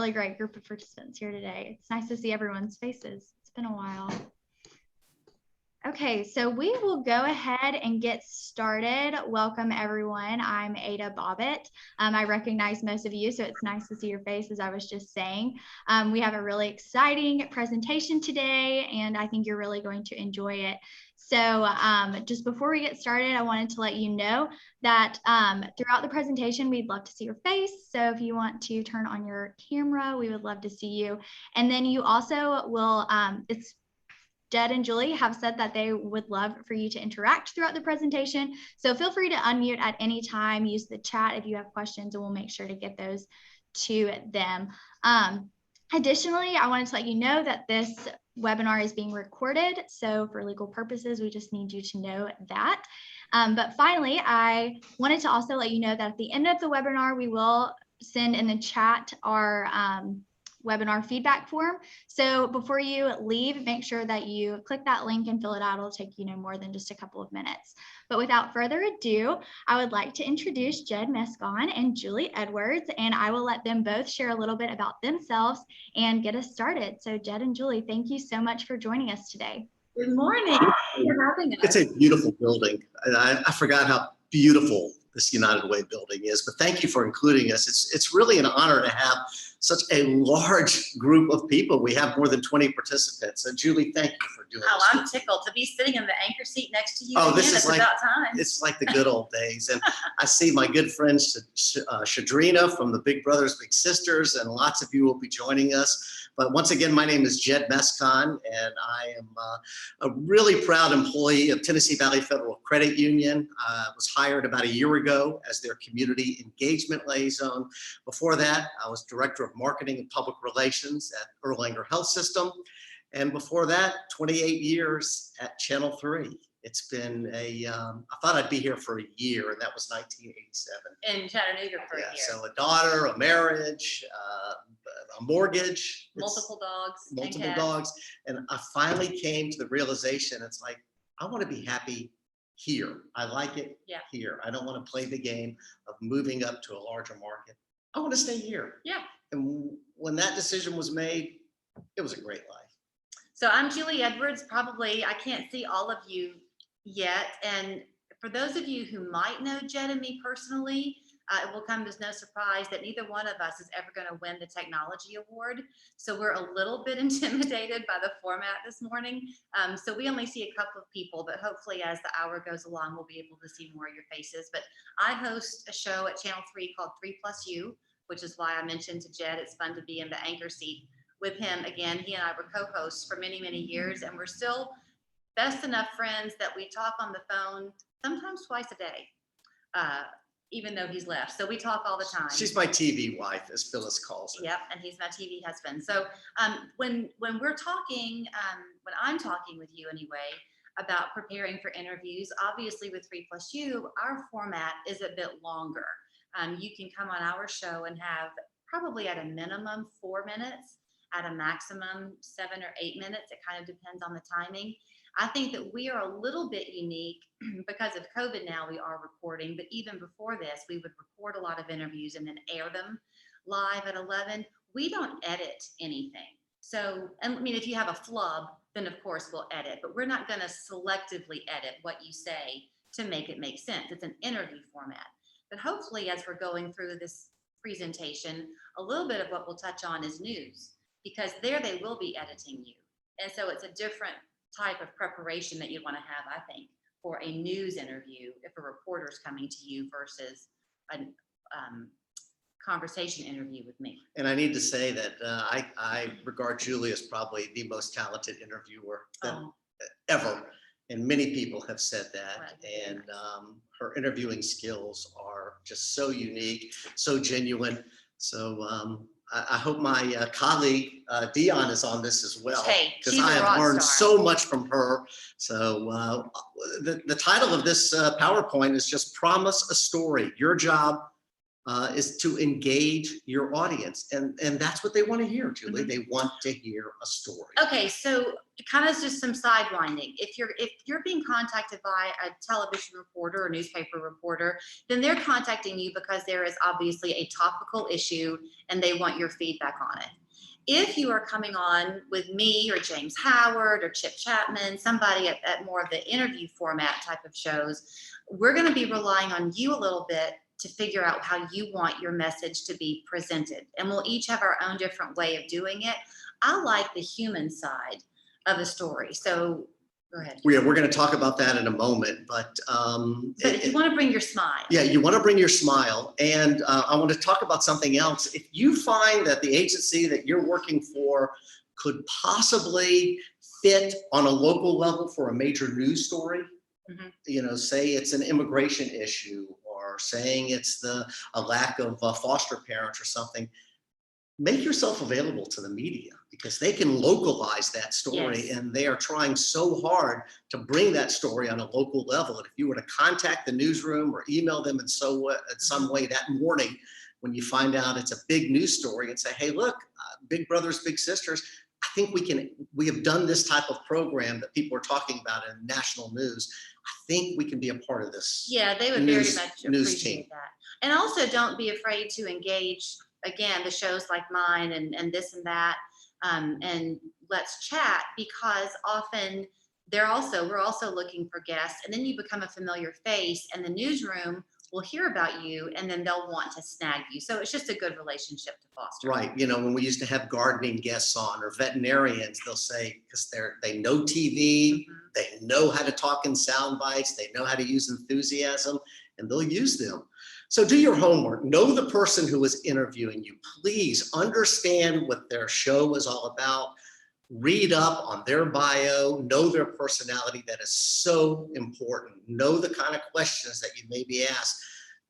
Really great group of participants here today. It's nice to see everyone's faces. It's been a while. Okay, so we will go ahead and get started. Welcome everyone. I'm Ada Bobbitt. I recognize most of you, so it's nice to see your face, as I was just saying. We have a really exciting presentation today, and I think you're really going to enjoy it. So just before we get started, I wanted to let you know that throughout the presentation, we'd love to see your face. So if you want to turn on your camera, we would love to see you. And then you also will, Jed and Julie have said that they would love for you to interact throughout the presentation. So feel free to unmute at any time, use the chat if you have questions, and we'll make sure to get those to them. Additionally, I wanted to let you know that this webinar is being recorded. So for legal purposes, we just need you to know that. But finally, I wanted to also let you know that at the end of the webinar, we will send in the chat our webinar feedback form. So before you leave, make sure that you click that link and fill it out. It'll take you no more than just a couple of minutes. But without further ado, I would like to introduce Jed Mescon and Julie Edwards, and I will let them both share a little bit about themselves and get us started. So Jed and Julie, thank you so much for joining us today. Good morning. Thank you for having us. It's a beautiful building. I forgot how beautiful this United Way building is, but thank you for including us. It's really an honor to have such a large group of people. We have more than 20 participants. So Julie, thank you for doing this. Oh, I'm tickled to be sitting in the anchor seat next to you. Oh, this is like, about time. It's like the good old days. And I see my good friend Shadrina from the Big Brothers Big Sisters, and lots of you will be joining us. But once again, my name is Jed Mescon, and I am a really proud employee of Tennessee Valley Federal Credit Union. I was hired about a year ago as their community engagement liaison. Before that, I was director of marketing and public relations at Erlanger Health System. And before that, 28 years at Channel 3. It's been I thought I'd be here for a year, and that was 1987. In Chattanooga for a year. So a daughter, a marriage, a mortgage. Multiple dogs. Multiple dogs. And I finally came to the realization, it's like, I want to be happy here. I like it here. I don't want to play the game of moving up to a larger market. I want to stay here. Yeah. And when that decision was made, it was a great life. So I'm Julie Edwards. Probably, I can't see all of you yet. And for those of you who might know Jed and me personally, it will come as no surprise that neither one of us is ever going to win the technology award. So we're a little bit intimidated by the format this morning. So we only see a couple of people, but hopefully as the hour goes along, we'll be able to see more of your faces. But I host a show at Channel 3 called 3+U, which is why I mentioned to Jed, it's fun to be in the anchor seat with him. Again, he and I were co-hosts for many, many years, and we're still best enough friends that we talk on the phone sometimes twice a day, even though he's left. So we talk all the time. She's my TV wife, as Phyllis calls her. Yep, and he's my TV husband. So when we're talking, when I'm talking with you anyway, about preparing for interviews, obviously with 3+U, our format is a bit longer. You can come on our show and have probably at a minimum 4 minutes, at a maximum 7 or 8 minutes. It kind of depends on the timing. I think that we are a little bit unique because of COVID now. We are recording, but even before this, we would record a lot of interviews and then air them live at 11. We don't edit anything. So, and I mean, if you have a flub, then of course we'll edit, but we're not going to selectively edit what you say to make it make sense. It's an interview format. But hopefully, as we're going through this presentation, a little bit of what we'll touch on is news, because there they will be editing you. And so it's a different type of preparation that you want to have, I think, for a news interview if a reporter's coming to you versus a conversation interview with me. And I need to say that I regard Julie as probably the most talented interviewer ever. And many people have said that. Right. And her interviewing skills are just so unique, so genuine. So I hope my colleague Dion is on this as well, because I have learned so much from her. So the title of this PowerPoint is just Promise a Story. Your job, is to engage your audience. And that's what they want to hear, Julie. They want to hear a story. Okay, so kind of just some sidewinding. If you're being contacted by a television reporter or newspaper reporter, then they're contacting you because there is obviously a topical issue and they want your feedback on it. If you are coming on with me or James Howard or Chip Chapman, somebody at more of the interview format type of shows, we're going to be relying on you a little bit to figure out how you want your message to be presented. And we'll each have our own different way of doing it. I like the human side of the story. So go ahead. We're going to talk about that in a moment, but if you want to bring your smile. Yeah, you want to bring your smile. And I want to talk about something else. If you find that the agency that you're working for could possibly fit on a local level for a major news story, say it's an immigration issue, or saying it's a lack of foster parents or something, make yourself available to the media, because they can localize that story. Yes. And they are trying so hard to bring that story on a local level. And if you were to contact the newsroom or email them in some way that morning, when you find out it's a big news story, and say, hey, look, Big Brothers, Big Sisters, I think we have done this type of program that people are talking about in national news. I think we can be a part of this. Yeah, they would very much appreciate that. And also don't be afraid to engage, again, the shows like mine and this and that, and let's chat, because often we're also looking for guests, and then you become a familiar face and the newsroom will hear about you, and then they'll want to snag you. So it's just a good relationship to foster. Right. When we used to have gardening guests on, or veterinarians, they'll say, because they know TV, they know how to talk in sound bites, they know how to use enthusiasm, and they'll use them. So do your homework. Know the person who is interviewing you. Please understand what their show is all about. Read up on their bio, know their personality. That is so important. Know the kind of questions that you may be asked.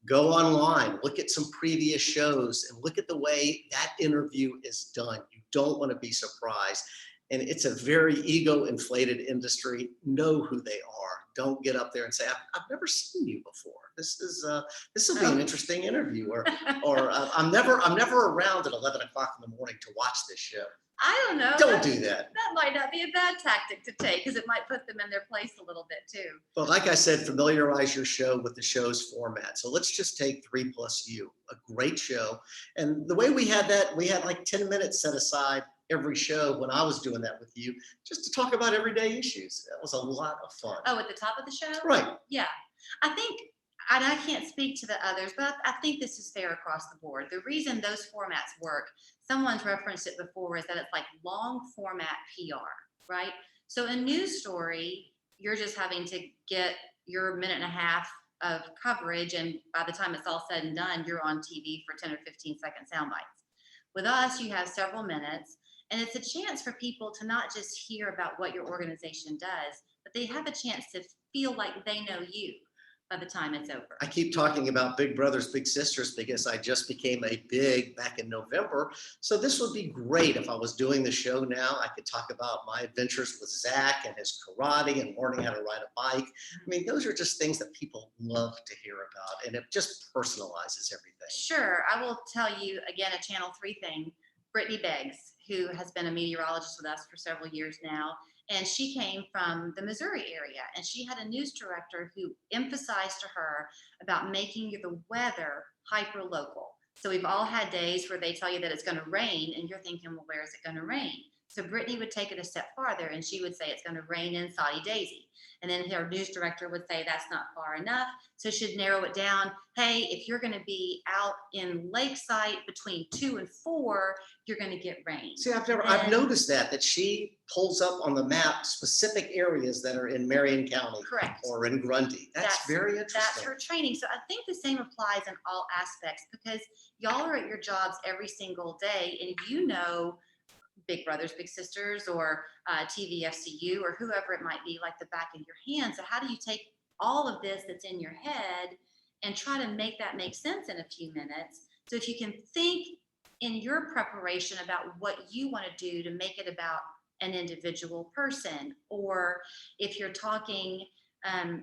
Go online, look at some previous shows, and look at the way that interview is done. You don't want to be surprised. And it's a very ego-inflated industry. Know who they are. Don't get up there and say, I've never seen you before. This will be an interesting interview, or I'm never around at 11 o'clock in the morning to watch this show. I don't know. Don't do that. That might not be a bad tactic to take, because it might put them in their place a little bit too. But like I said, familiarize your show with the show's format. So let's just take 3+U, a great show. And the way we had like 10 minutes set aside every show when I was doing that with you, just to talk about everyday issues. That was a lot of fun. Oh, at the top of the show? Right. Yeah. I think, and I can't speak to the others, but I think this is fair across the board. The reason those formats work, someone's referenced it before, is that it's like long format PR, right? So a news story, you're just having to get your minute and a half of coverage, and by the time it's all said and done, you're on TV for 10 or 15-second sound bites. With us, you have several minutes, and it's a chance for people to not just hear about what your organization does, but they have a chance to feel like they know you by the time it's over. I keep talking about Big Brothers, Big Sisters, because I just became a big back in November. So this would be great if I was doing the show now. I could talk about my adventures with Zach and his karate and learning how to ride a bike. I mean, those are just things that people love to hear about, and it just personalizes everything. Sure. I will tell you, again, a Channel 3 thing. Brittany Beggs, who has been a meteorologist with us for several years now, and she came from the Missouri area, and she had a news director who emphasized to her about making the weather hyper local. So we've all had days where they tell you that it's going to rain, and you're thinking, well, where is it going to rain? So Brittany would take it a step farther, and she would say it's going to rain in Saudi Daisy. And then her news director would say that's not far enough. So she'd narrow it down. Hey, if you're going to be out in Lakeside between 2 and 4, you're going to get rain. See, I've noticed that she pulls up on the map specific areas that are in Marion County. Correct. Or in Grundy. That's very interesting. That's her training. So I think the same applies in all aspects, because y'all are at your jobs every single day, and you know Big Brothers, Big Sisters, or TVFCU, or whoever it might be, like the back of your hand. So how do you take all of this that's in your head and try to make that make sense in a few minutes? So if you can think in your preparation about what you want to do to make it about an individual person, or if you're talking,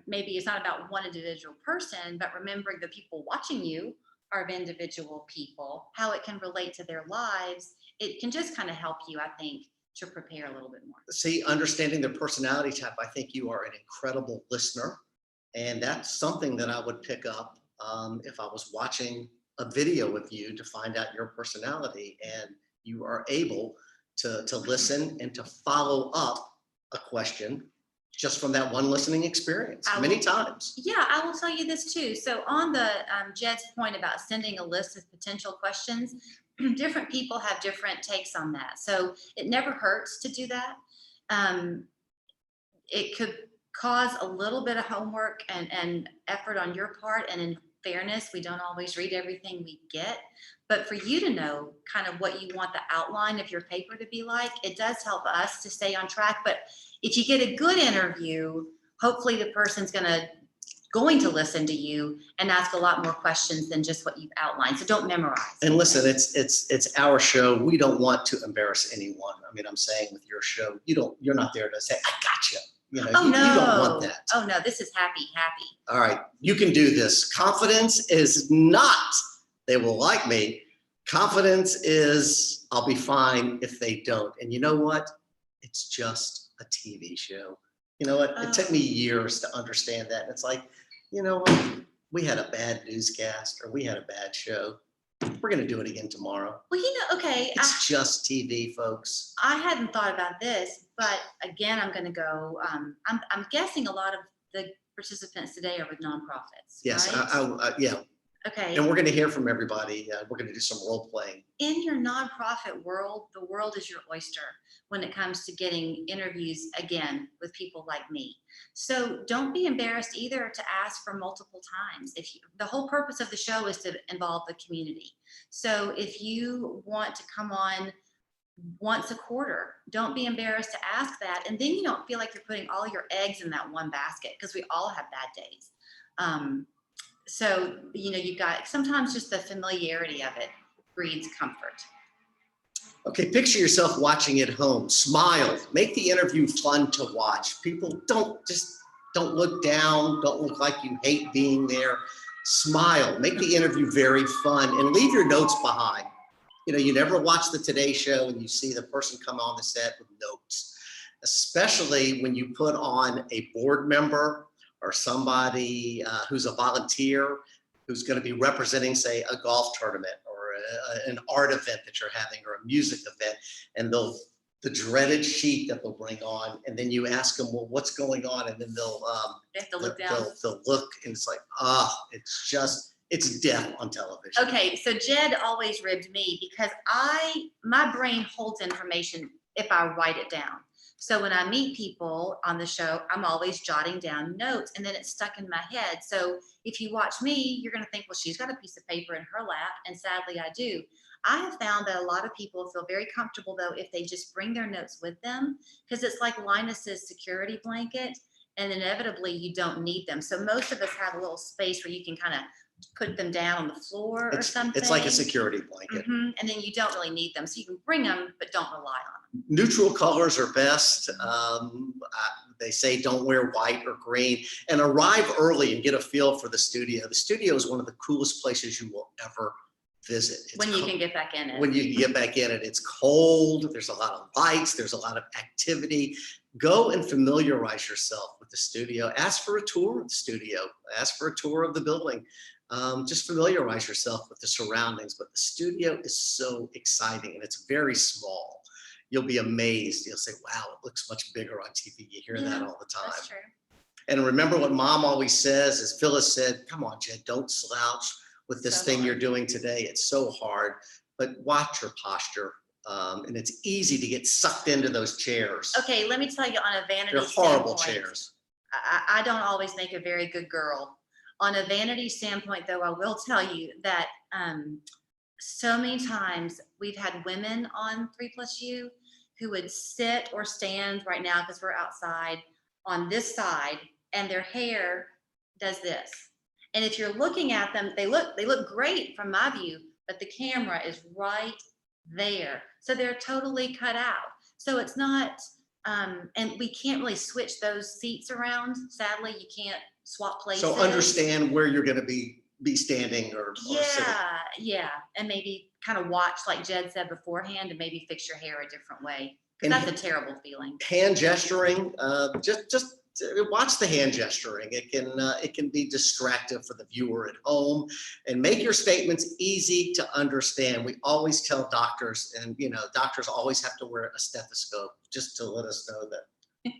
maybe it's not about one individual person, but remembering the people watching you of individual people, how it can relate to their lives, it can just kind of help you, I think, to prepare a little bit more. See, understanding their personality type, I think you are an incredible listener. And that's something that I would pick up if I was watching a video with you to find out your personality. And you are able to listen and to follow up a question just from that one listening experience many times. Yeah, I will tell you this too. So on the Jed's point about sending a list of potential questions, different people have different takes on that. So it never hurts to do that. It could cause a little bit of homework and effort on your part. And in fairness, we don't always read everything we get. But for you to know kind of what you want the outline of your paper to be like, it does help us to stay on track. But if you get a good interview, hopefully the person's going to listen to you and ask a lot more questions than just what you've outlined. So don't memorize. And listen, it's our show. We don't want to embarrass anyone. I mean, I'm saying with your show, you're not there to say, I got you. You know, you don't want that. Oh no, this is happy. All right, you can do this. Confidence is not, they will like me. Confidence is, I'll be fine if they don't. And you know what? It's just a TV show. You know what? It took me years to understand that. And it's like, you know what? We had a bad newscast or we had a bad show. We're going to do it again tomorrow. Well, okay. It's just TV, folks. I hadn't thought about this, but again, I'm going to go. I'm guessing a lot of the participants today are with nonprofits. Yes, right? Yeah. Okay. And we're going to hear from everybody. We're going to do some role playing. In your nonprofit world, the world is your oyster when it comes to getting interviews, again, with people like me. So don't be embarrassed either to ask for multiple times. The whole purpose of the show is to involve the community. So if you want to come on once a quarter, don't be embarrassed to ask that. And then you don't feel like you're putting all your eggs in that one basket, because we all have bad days. So, you've got sometimes just the familiarity of it breeds comfort. Okay, picture yourself watching at home. Smile. Make the interview fun to watch. People don't look down. Don't look like you hate being there. Smile. Make the interview very fun and leave your notes behind. You never watch the Today Show and you see the person come on the set with notes, especially when you put on a board member or somebody who's a volunteer who's going to be representing, say, a golf tournament or an art event that you're having or a music event, and the dreaded sheet that they'll bring on, and then you ask them, well, what's going on? And then they have to look down. They'll look, and it's like, it's death on television. Okay, so Jed always ribbed me because my brain holds information if I write it down. So when I meet people on the show, I'm always jotting down notes, and then it's stuck in my head. So if you watch me, you're going to think, well, she's got a piece of paper in her lap. And sadly, I do. I have found that a lot of people feel very comfortable, though, if they just bring their notes with them, because it's like Linus's security blanket, and inevitably you don't need them. So most of us have a little space where you can kind of put them down on the floor or something. It's like a security blanket. Mm-hmm. And then you don't really need them. So you can bring them, but don't rely on them. Neutral colors are best. They say don't wear white or green, and arrive early and get a feel for the studio. The studio is one of the coolest places you will ever visit. When you can get back in it. When you get back in it, it's cold. There's a lot of lights. There's a lot of activity. Go and familiarize yourself with the studio. Ask for a tour of the studio. Ask for a tour of the building. Just familiarize yourself with the surroundings. But the studio is so exciting, and it's very small. You'll be amazed. You'll say, wow, it looks much bigger on TV. You hear that all the time. That's true. And remember what Mom always says, as Phyllis said, come on, Jed, don't slouch with this thing you're doing today. It's so hard, but watch your posture. And it's easy to get sucked into those chairs. Okay, let me tell you on a vanity They're horrible standpoint, chairs. I don't always make a very good girl. On a vanity standpoint, though, I will tell you that so many times we've had women on 3+U who would sit or stand right now, because we're outside, on this side, and their hair does this. And if you're looking at them, they look great from my view, but the camera is right there. So they're totally cut out. So it's not, and we can't really switch those seats around. Sadly, you can't swap places. So understand where you're going to be be standing or sitting. Yeah. And maybe kind of watch, like Jed said beforehand, and maybe fix your hair a different way. And That's a terrible feeling. hand gesturing, just watch the hand gesturing. It can be distractive for the viewer at home, and make your statements easy to understand. We always tell doctors, and doctors always have to wear a stethoscope just to let us know that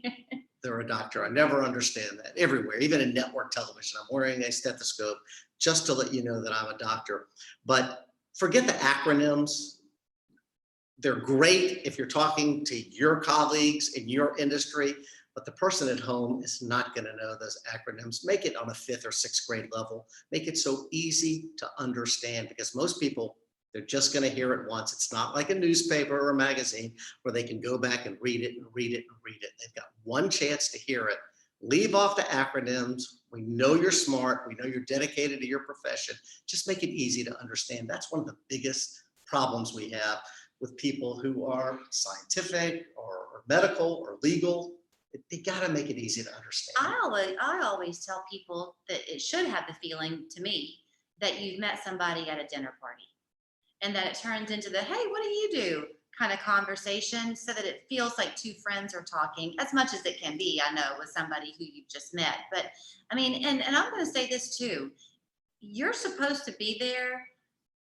they're a doctor. I never understand that. Everywhere, even in network television, I'm wearing a stethoscope just to let you know that I'm a doctor. But forget the acronyms. They're great if you're talking to your colleagues in your industry, but the person at home is not going to know those acronyms. Make it on a 5th or 6th grade level. Make it so easy to understand, because most people, they're just going to hear it once. It's not like a newspaper or a magazine where they can go back and read it and read it and read it. They've got one chance to hear it. Leave off the acronyms. We know you're smart. We know you're dedicated to your profession. Just make it easy to understand. That's one of the biggest problems we have with people who are scientific or medical or legal. They got to make it easy to understand. I always tell people that it should have the feeling, to me, that you've met somebody at a dinner party, and that it turns into the, hey, what do you do kind of conversation, so that it feels like two friends are talking, as much as it can be, I know, with somebody who you've just met. But I mean, and I'm going to say this too, you're supposed to be there.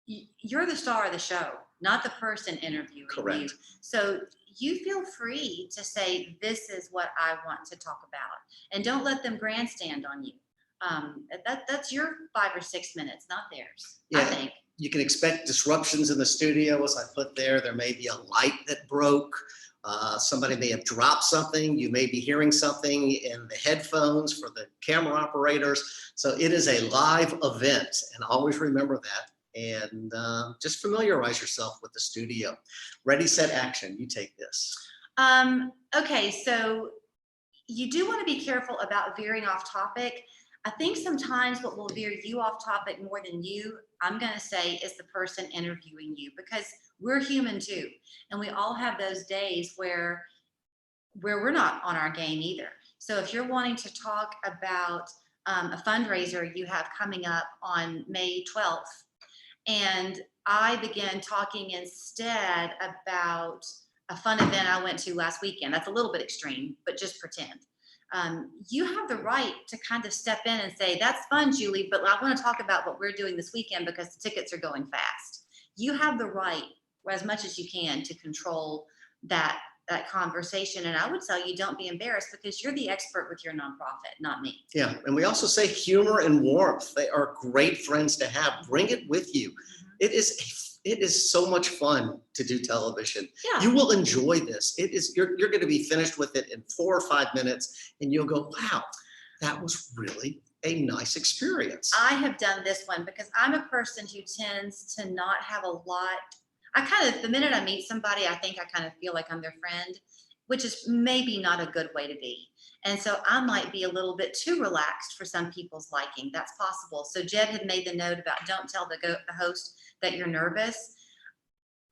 You're the star of the show, not the person interviewing Correct. you. So you feel free to say, this is what I want to talk about, and don't let them grandstand on you. That's your 5 or 6 minutes, not theirs. Yeah. I think. You can expect disruptions in the studio, as I put there. There may be a light that broke. Somebody may have dropped something. You may be hearing something in the headphones for the camera operators. So it is a live event, and always remember that. And just familiarize yourself with the studio. Ready, set, action. You take this. Okay, so you do want to be careful about veering off topic. I think sometimes what will veer you off topic more than you, I'm going to say, is the person interviewing you, because we're human too. And we all have those days where we're not on our game either. So if you're wanting to talk about a fundraiser you have coming up on May 12th, and I began talking instead about a fun event I went to last weekend. That's a little bit extreme, but just pretend. You have the right to kind of step in and say, that's fun, Julie, but I want to talk about what we're doing this weekend because the tickets are going fast. You have the right, as much as you can, to control that conversation. And I would tell you, don't be embarrassed, because you're the expert with your nonprofit, not me. Yeah, and we also say humor and warmth. They are great friends to have. Bring it with you. It is so much fun to do television. Yeah. You will enjoy this. You're going to be finished with it in 4 or 5 minutes, and you'll go, wow, that was really a nice experience. I have done this one because I'm a person who tends to not have a lot. The minute I meet somebody, I think I kind of feel like I'm their friend, which is maybe not a good way to be. And so I might be a little bit too relaxed for some people's liking. That's possible. So Jed had made the note about, don't tell the host that you're nervous.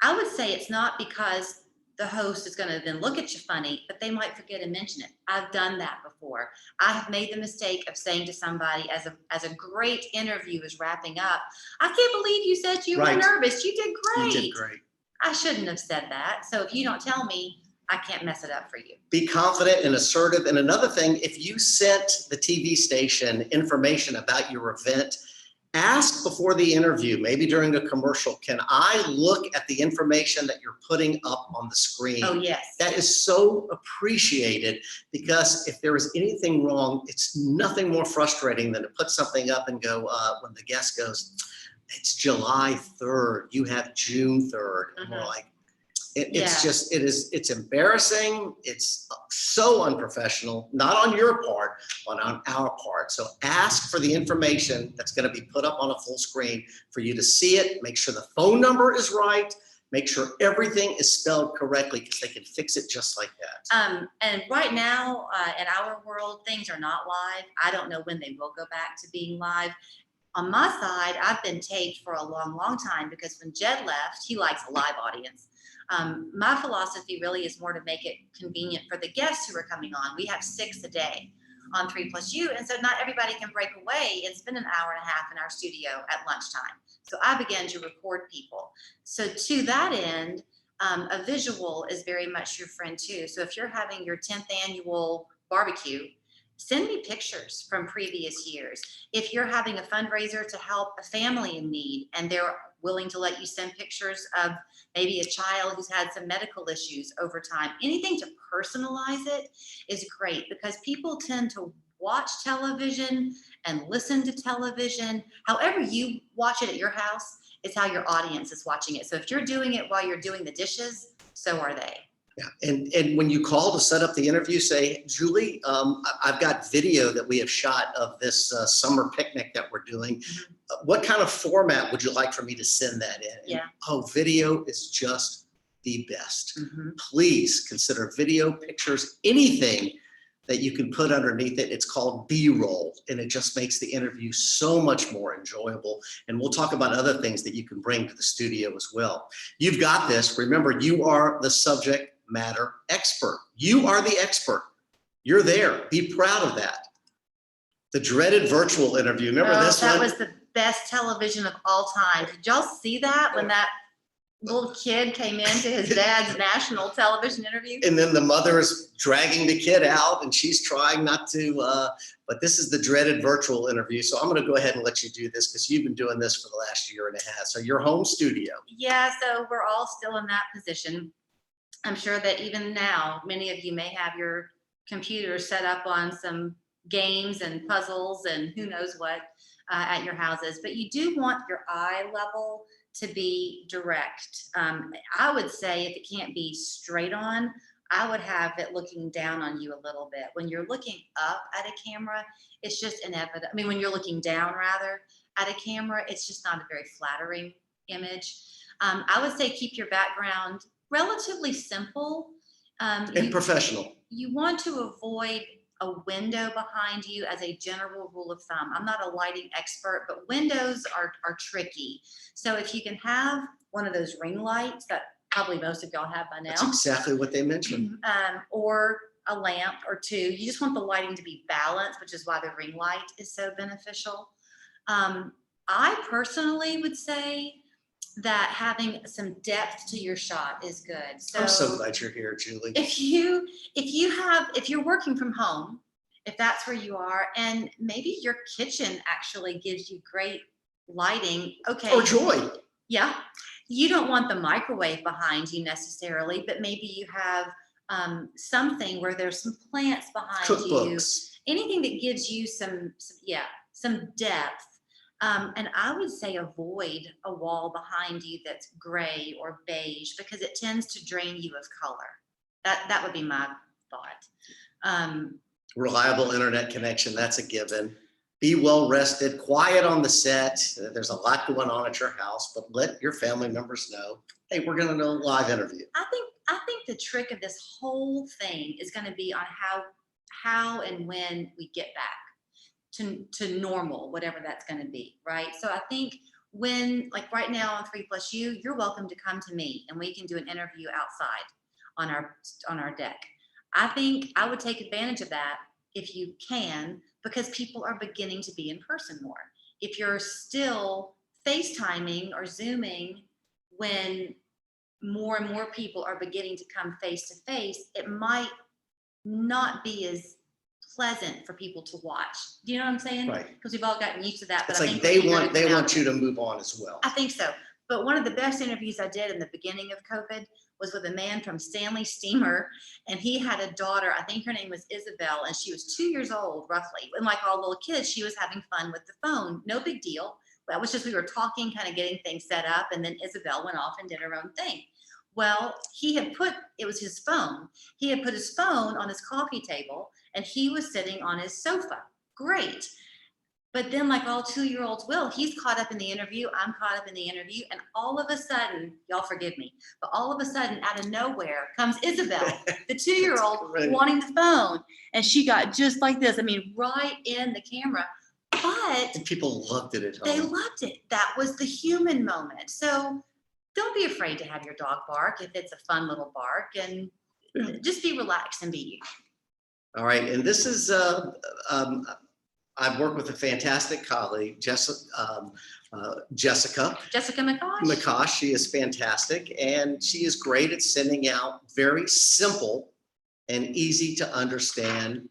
I would say it's not because the host is going to then look at you funny, but they might forget to mention it. I've done that before. I have made the mistake of saying to somebody as a great interview is wrapping up, I can't believe you said you were nervous. You did great. You did great. I shouldn't have said that. So if you don't tell me, I can't mess it up for you. Be confident and assertive. And another thing, if you sent the TV station information about your event, ask before the interview, maybe during the commercial, can I look at the information that you're putting up on the screen? Oh, yes. That is so appreciated, because if there is anything wrong, it's nothing more frustrating than to put something up and go, when the guest goes, it's July 3rd, you have June 3rd. And we're like, it's embarrassing. It's so unprofessional, not on your part, but on our part. So ask for the information that's going to be put up on a full screen for you to see it. Make sure the phone number is right. Make sure everything is spelled correctly, because they can fix it just like that. And right now, in our world, things are not live. I don't know when they will go back to being live. On my side, I've been taped for a long, long time, because when Jed left, he likes a live audience. My philosophy really is more to make it convenient for the guests who are coming on. We have 6 a day. on 3+U. And so not everybody can break away and spend an hour and a half in our studio at lunchtime. So I began to record people. So to that end, a visual is very much your friend too. So if you're having your 10th annual barbecue, send me pictures from previous years. If you're having a fundraiser to help a family in need and they're willing to let you send pictures of maybe a child who's had some medical issues over time, anything to personalize it is great, because people tend to watch television and listen to television. However you watch it at your house is how your audience is watching it. So if you're doing it while you're doing the dishes, so are they. Yeah, and when you call to set up the interview, say, Julie, I've got video that we have shot of this summer picnic that we're doing. What kind of format would you like for me to send that in? Yeah. And, oh, video is just the best. Please consider video, pictures, anything that you can put underneath it. It's called B-roll, and it just makes the interview so much more enjoyable. And we'll talk about other things that you can bring to the studio as well. You've got this. Remember, you are the subject matter expert. You are the expert. You're there. Be proud of that. The dreaded virtual interview. Remember this one? That was the best television of all time. Did y'all see that when that little kid came into his dad's national television interview? And then the mother is dragging the kid out and she's trying not to, but this is the dreaded virtual interview. So I'm going to go ahead and let you do this because you've been doing this for the last year and a half. So your home studio. Yeah, so we're all still in that position. I'm sure that even now, many of you may have your computer set up on some games and puzzles and who knows what at your houses, but you do want your eye level to be direct. I would say if it can't be straight on, I would have it looking down on you a little bit. When you're looking up at a camera, it's just inevitable. I mean, when you're looking down rather at a camera, it's just not a very flattering image. I would say keep your background relatively simple. And professional. You want to avoid a window behind you as a general rule of thumb. I'm not a lighting expert, but windows are tricky. So if you can have one of those ring lights that probably most of y'all have by now. That's exactly what they mentioned. Or a lamp or two. You just want the lighting to be balanced, which is why the ring light is so beneficial. I personally would say that having some depth to your shot is good. So I'm so glad you're here, Julie. If you're working from home, if that's where you are, and maybe your kitchen actually gives you great lighting, okay. Or joy. Yeah. You don't want the microwave behind you necessarily, but maybe you have something where there's some plants behind Cookbooks. you. Anything that gives you some depth. And I would say avoid a wall behind you that's gray or beige because it tends to drain you of color. That would be my thought. Reliable internet connection, that's a given. Be well rested, quiet on the set. There's a lot going on at your house, but let your family members know, hey, we're going to do a live interview. I think the trick of this whole thing is going to be on how and when we get back to normal, whatever that's going to be, right? So I think when, like right now on 3+U, you're welcome to come to me and we can do an interview outside on our deck. I think I would take advantage of that if you can, because people are beginning to be in person more. If you're still FaceTiming or Zooming when more and more people are beginning to come face to face, it might not be as pleasant for people to watch. Do you know what I'm saying? Right. Because we've all gotten used to that. But It's I like think they want you to move on as well. I think so. But one of the best interviews I did in the beginning of COVID was with a man from Stanley Steamer, and he had a daughter. I think her name was Isabel, and she was 2 years old, roughly. And like all little kids, she was having fun with the phone. No big deal. That was just, we were talking, kind of getting things set up, and then Isabel went off and did her own thing. Well, it was his phone. He had put his phone on his coffee table, and he was sitting on his sofa. Great. But then, like all 2-year-olds will, he's caught up in the interview, I'm caught up in the interview, and all of a sudden, y'all forgive me, but all of a sudden, out of nowhere, comes Isabel, the 2-year-old Right. wanting the phone, and she got just like this, I mean, right in the camera, but And people loved it at home. they loved it. That was the human moment. So don't be afraid to have your dog bark if it's a fun little bark, and just be relaxed and be you. All right, and this is, I've worked with a fantastic colleague, Jessica Jessica McCosh. McCosh. She is fantastic, and she is great at sending out very simple and easy to understand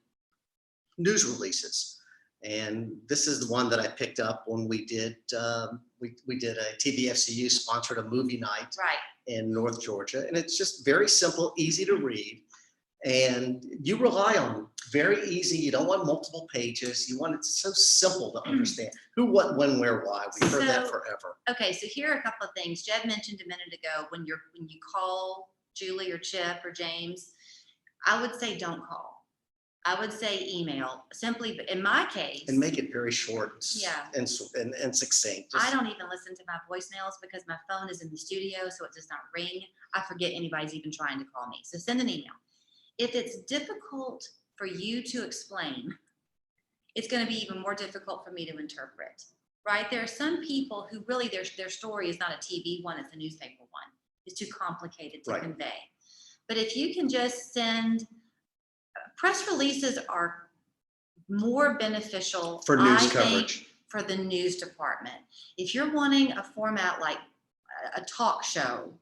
news releases. And this is the one that I picked up when we did we did a TBFCU sponsored a movie night Right. in North Georgia, and it's just very simple, easy to read. And you rely on very easy. You don't want multiple pages. You want it so simple to understand who, what, when, where, why. We've heard that forever. Okay, so here are a couple of things. Jed mentioned a minute ago when you call Julie or Chip or James, I would say don't call. I would say email. Simply, in my case, and make it very short. Yeah. and succinct. I don't even listen to my voicemails because my phone is in the studio, so it does not ring. I forget anybody's even trying to call me. So send an email. If it's difficult for you to explain, it's going to be even more difficult for me to interpret, right? There are some people who really their story is not a TV one, it's a newspaper one. It's too complicated to convey. But if you can just send, press releases are more beneficial for news coverage, for the news department. If you're wanting a format like a talk show,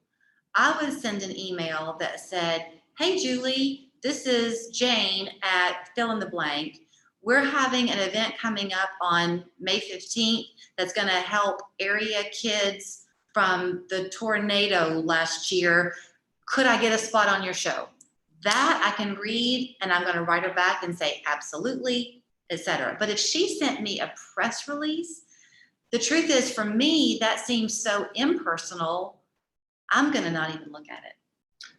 I would send an email that said, hey, Julie, this is Jane at fill in the blank. We're having an event coming up on May 15th that's going to help area kids from the tornado last year. Could I get a spot on your show? That I can read, and I'm going to write her back and say, absolutely, etc. But if she sent me a press release, the truth is, for me, that seems so impersonal, I'm going to not even look at it.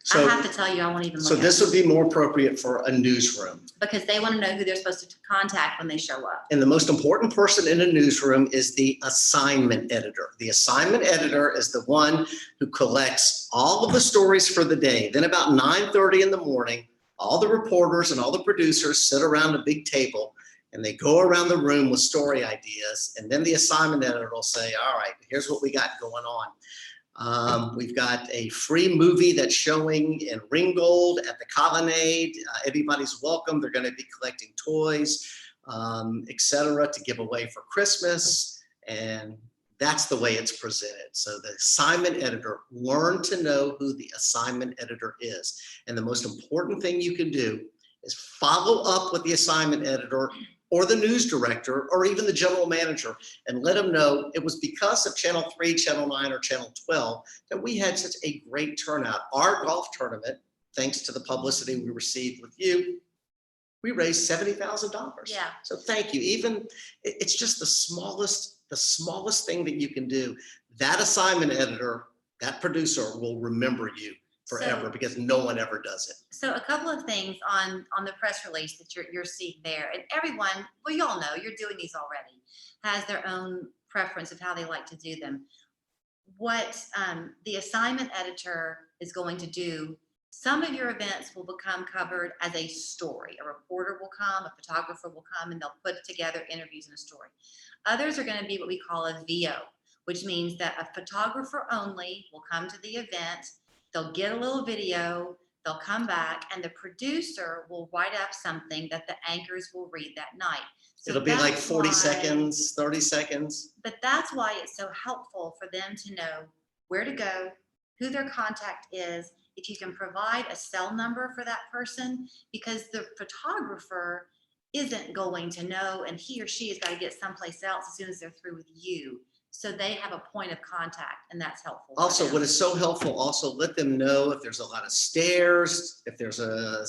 So, I have to tell you, I won't even look at it. So this would be more appropriate for a newsroom. Because they want to know who they're supposed to contact when they show up. And the most important person in a newsroom is the assignment editor. The assignment editor is the one who collects all of the stories for the day. Then about 9:30 in the morning, all the reporters and all the producers sit around a big table and they go around the room with story ideas. And then the assignment editor will say, all right, here's what we got going on. We've got a free movie that's showing in Ringgold at the Colonnade. Everybody's welcome. They're going to be collecting toys, etc., to give away for Christmas. And that's the way it's presented. So the assignment editor, learn to know who the assignment editor is. And the most important thing you can do is follow up with the assignment editor or the news director, or even the general manager, and let them know it was because of Channel 3, Channel 9, or Channel 12 that we had such a great turnout. Our golf tournament, thanks to the publicity we received with you, we raised $70,000. Yeah. So thank you. Even it's just the smallest thing that you can do. That assignment editor, that producer will remember you forever, because no one ever does it. So a couple of things on the press release that you're seeing there, and everyone, well, you all know you're doing these already, has their own preference of how they like to do them. What the assignment editor is going to do, some of your events will become covered as a story. A reporter will come, a photographer will come, and they'll put together interviews and a story. Others are going to be what we call a VO, which means that a photographer only will come to the event. They'll get a little video, they'll come back, and the producer will write up something that the anchors will read that night. So it'll be like 40 seconds, 30 seconds. But that's why it's so helpful for them to know where to go, who their contact is, if you can provide a cell number for that person, because the photographer isn't going to know, and he or she has got to get someplace else as soon as they're through with you. So they have a point of contact, and that's helpful. Also, what is so helpful, also let them know if there's a lot of stairs, if there's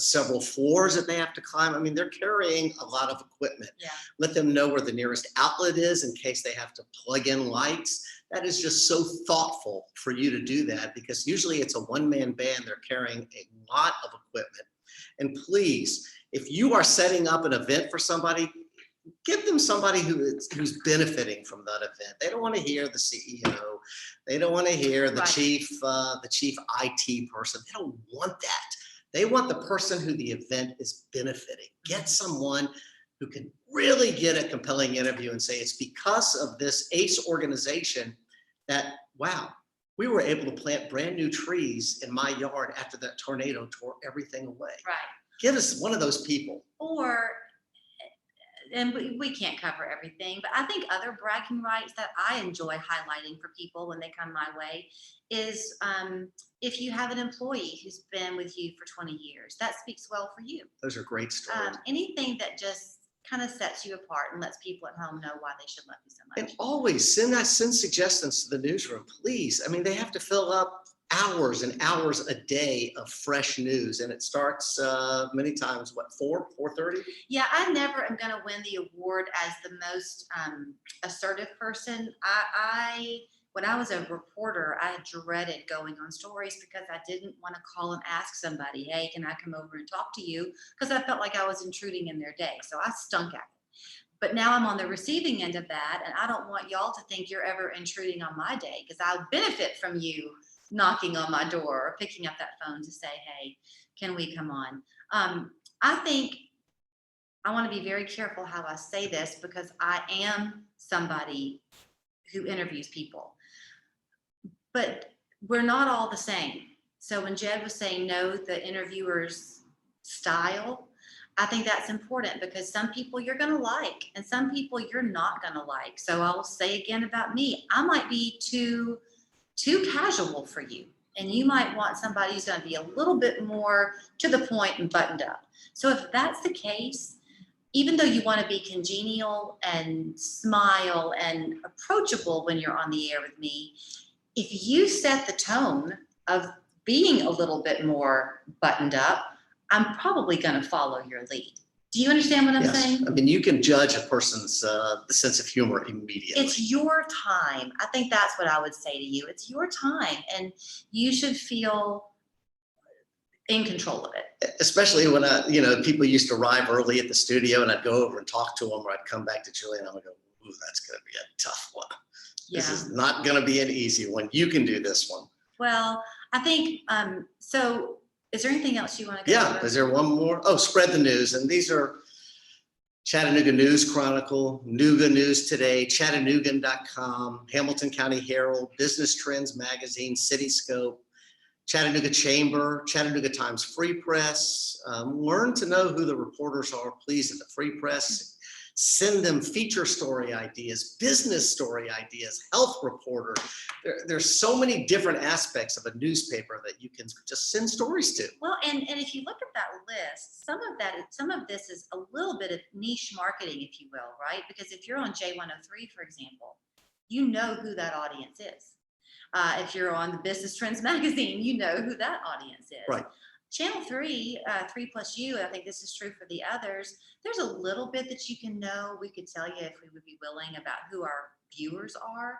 several floors that they have to climb. I mean, they're carrying a lot of equipment. Yeah. Let them know where the nearest outlet is in case they have to plug in lights. That is just so thoughtful for you to do that, because usually it's a one-man band. They're carrying a lot of equipment. And please, if you are setting up an event for somebody, give them somebody who's benefiting from that event. They don't want to hear the CEO. They don't want to hear the chief IT person. They don't want that. They want the person who the event is benefiting. Get someone who can really get a compelling interview and say, it's because of this ACE organization that, wow, we were able to plant brand new trees in my yard after that tornado tore everything away. Right. Give us one of those people. Or, and we can't cover everything, but I think other bragging rights that I enjoy highlighting for people when they come my way is if you have an employee who's been with you for 20 years, that speaks well for you. Those are great stories. Anything that just kind of sets you apart and lets people at home know why they should love you so much. And always send suggestions to the newsroom, please. I mean, they have to fill up hours and hours a day of fresh news, and it starts many times, what, 4:30? Yeah, I never am going to win the award as the most assertive person. When I was a reporter, I dreaded going on stories because I didn't want to call and ask somebody, hey, can I come over and talk to you? Because I felt like I was intruding in their day. So I stunk at it. But now I'm on the receiving end of that, and I don't want y'all to think you're ever intruding on my day, because I benefit from you knocking on my door or picking up that phone to say, hey, can we come on? I think I want to be very careful how I say this, because I am somebody who interviews people, but we're not all the same. So when Jed was saying know the interviewer's style, I think that's important, because some people you're going to like and some people you're not going to like. So I'll say again about me, I might be too casual for you, and you might want somebody who's going to be a little bit more to the point and buttoned up. So if that's the case, even though you want to be congenial and smile and approachable when you're on the air with me, if you set the tone of being a little bit more buttoned up, I'm probably going to follow your lead. Do you understand what I'm saying? I mean, you can judge a person's sense of humor immediately. It's your time. I think that's what I would say to you. It's your time, and you should feel in control of it. Especially when people used to arrive early at the studio, and I'd go over and talk to them, or I'd come back to Julie and I would go, ooh, that's going to be a tough one. Yeah. This is not going to be an easy one. You can do this one. Well, I think, so is there anything else you want to go over? Is there one more? Oh, spread the news. And these are Chattanooga News Chronicle, Nooga News Today, Chattanoogan.com, Hamilton County Herald, Business Trends Magazine, Cityscope, Chattanooga Chamber, Chattanooga Times Free Press. Learn to know who the reporters are, please, in the Free Press. Send them feature story ideas, business story ideas, health reporter. There's so many different aspects of a newspaper that you can just send stories to. Well, and if you look at that list, some of this is a little bit of niche marketing, if you will, right? Because if you're on J103, for example, you know who that audience is. If you're on the Business Trends magazine, you know who that audience is. Right. Channel 3, 3+U, I think this is true for the others, there's a little bit that you can know. We could tell you if we would be willing about who our viewers are.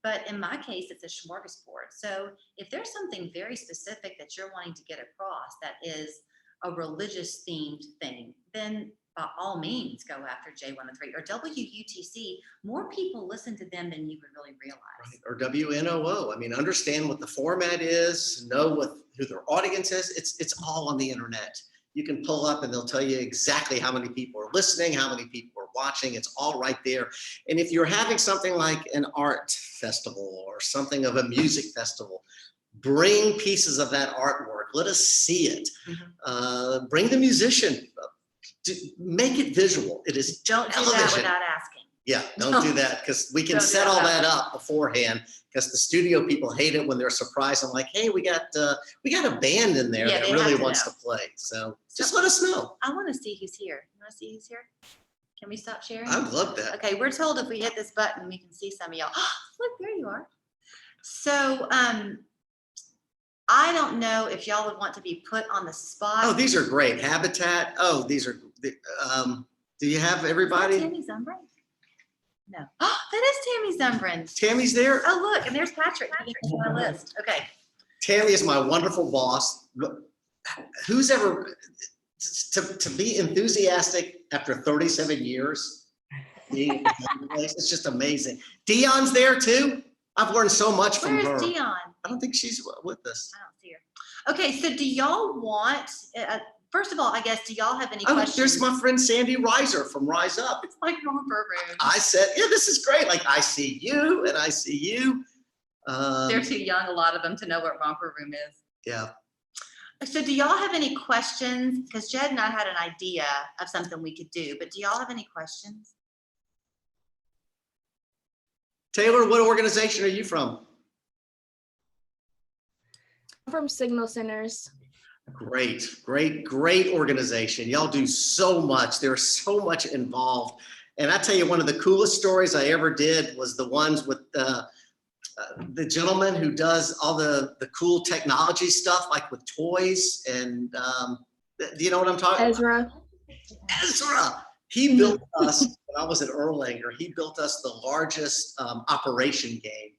But in my case, it's a smorgasbord. So if there's something very specific that you're wanting to get across that is a religious themed thing, then by all means go after J103 or WUTC. More people listen to them than you would really realize. Right. Or WNOO. I mean, understand what the format is, know who their audience is. It's all on the internet. You can pull up and they'll tell you exactly how many people are listening, how many people are watching. It's all right there. And if you're having something like an art festival or something of a music festival, bring pieces of that artwork. Let us see it. Mm-hmm. Bring the musician. Make it visual. It is Don't television. Do that without asking. Yeah, don't do that, because we can set all that up beforehand, because the studio people hate it when they're surprised. I'm like, hey, we got a band in there that really wants to play. So just let us know. I want to see who's here. You want to see who's here? Can we stop sharing? I would love that. Okay, we're told if we hit this button, we can see some of y'all. Look, there you are. So I don't know if y'all would want to be put on the spot. Oh, these are great. Habitat. Oh, these are. Do you have everybody? Is that Tammy Zumbrin? No. Oh, that is Tammy Zumbrin. Tammy's there. Oh, look, and there's Patrick. He's on my list. Okay. Tammy is my wonderful boss. Who's ever to be enthusiastic after 37 years? It's just amazing. Dion's there too. I've learned so much from her. Where's Dion? I don't think she's with us. I don't see her. Okay, so do y'all want? First of all, I guess, do y'all have any questions? There's my friend Sandy Reiser from Rise Up. It's like romper room. I said, yeah, this is great. Like, I see you and I see you. They're too young, a lot of them, to know what romper room is. Yeah. So do y'all have any questions? Because Jed and I had an idea of something we could do, but do y'all have any questions? Taylor, what organization are you from? I'm from Signal Centers. Great, great, great organization. Y'all do so much. There's so much involved. And I tell you, one of the coolest stories I ever did was the ones with the gentleman who does all the cool technology stuff, like with toys. And do you know what I'm talking Ezra. about? Ezra. He built us, when I was at Erlanger, he built us the largest operation game.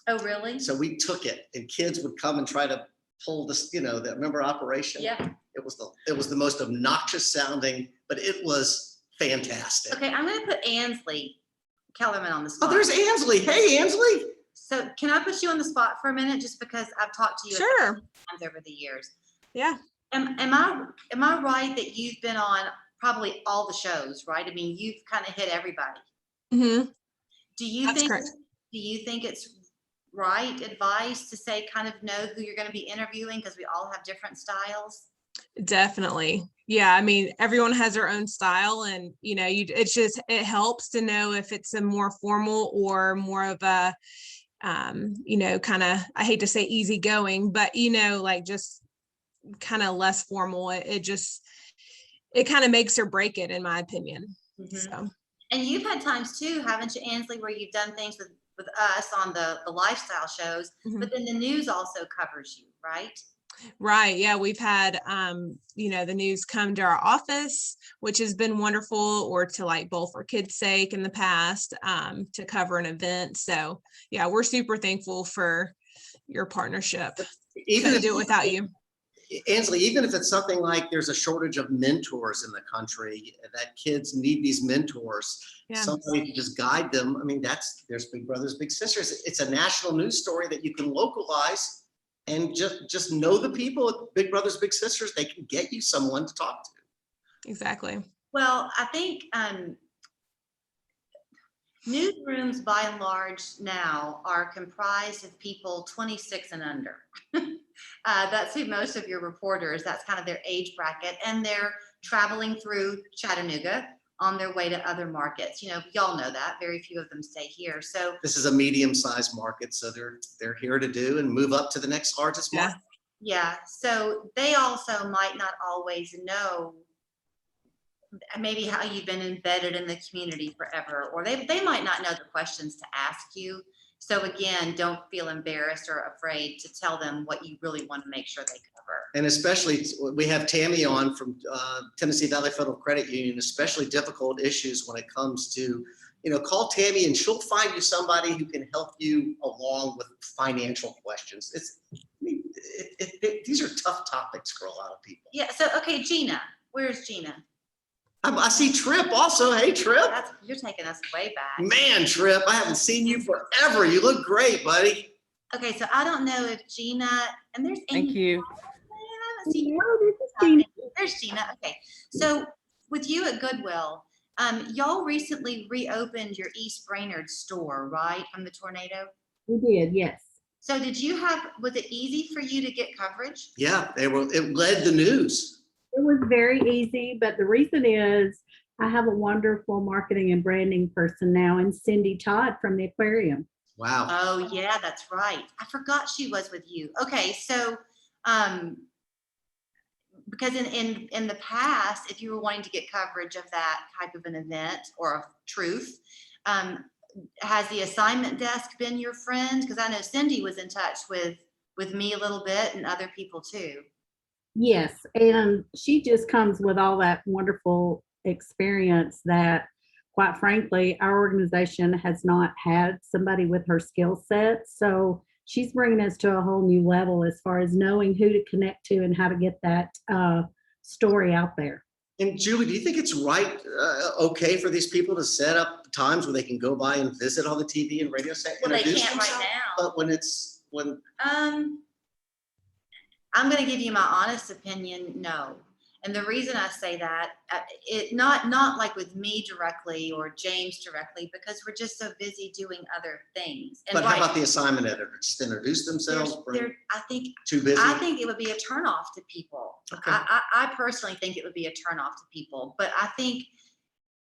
Oh, really? So we took it, and kids would come and try to pull this, that, remember Operation? Yeah. It was the most obnoxious sounding, but it was fantastic. Okay, I'm gonna put Ansley Kellerman on the spot. Oh, there's Ansley. Hey, Ansley. So can I put you on the spot for a minute, just because I've talked to you Sure. times over the years? Yeah. Am I right that you've been on probably all the shows, right? I mean, you've kind of hit everybody. Mm-hmm. Do you That's think correct. do you think it's right advice to say kind of know who you're going to be interviewing, because we all have different styles? Definitely. Yeah. I mean, everyone has their own style, and it helps to know if it's a more formal or more of a, kind of, I hate to say easygoing, but like just kind of less formal. It kind of makes or break it, in my opinion. Mm-hmm. So. And you've had times too, haven't you, Ansley, where you've done things with us on the lifestyle shows, Mm-hmm. but then the news also covers you, right? Right. Yeah. We've had, the news come to our office, which has been wonderful, or to like Bowl for Kids' Sake in the past, to cover an event. So yeah, we're super thankful for your partnership. Couldn't do it without you. Ansley, even if it's something like there's a shortage of mentors in the country, that kids need these mentors, somebody to just guide them. I mean, there's Big Brothers, Big Sisters. It's a national news story that you can localize, and just know the people at Big Brothers, Big Sisters. They can get you someone to talk to. Exactly. Well, I think newsrooms by and large now are comprised of people 26 and under. That's who most of your reporters, that's kind of their age bracket, and they're traveling through Chattanooga on their way to other markets. Y'all know that very few of them stay here. So this is a medium-sized market, so they're here to do and move up to the next largest market. Yeah. So they also might not always know maybe how you've been embedded in the community forever, or they might not know the questions to ask you. So again, don't feel embarrassed or afraid to tell them what you really want to make sure they cover. And especially, we have Tammy on from Tennessee Valley Federal Credit Union, especially difficult issues when it comes to, call Tammy and she'll find you somebody who can help you along with financial questions. These are tough topics for a lot of people. Yeah. So, okay, Gina, where's Gina? I see Trip also. Hey, Trip. You're taking us way back. Man, Trip, I haven't seen you forever. You look great, buddy. Okay, so I don't know if Gina, and there's Amy. Thank you. I haven't seen you. There's Gina. Okay, so with you at Goodwill, y'all recently reopened your East Brainerd store, right, from the tornado? We did, yes. So was it easy for you to get coverage? Yeah, it led the news. It was very easy, but the reason is I have a wonderful marketing and branding person now, and Cindy Todd from the aquarium. Wow. Oh yeah, that's right. I forgot she was with you. Okay, so because in the past, if you were wanting to get coverage of that type of an event or of truth, has the assignment desk been your friend? Because I know Cindy was in touch with me a little bit and other people too. Yes, and she just comes with all that wonderful experience that, quite frankly, our organization has not had somebody with her skill set. So she's bringing us to a whole new level as far as knowing who to connect to and how to get that story out there. And Julie, do you think it's okay for these people to set up times where they can go by and visit all the TV and radio stations? Well, they can't right now. But I'm going to give you my honest opinion. No. And the reason I say that, not like with me directly or James directly, because we're just so busy doing other things. And But how about the assignment editor? Just introduce themselves? I think Too busy? I think it would be a turnoff to people. Okay. I personally think it would be a turnoff to people. But I think,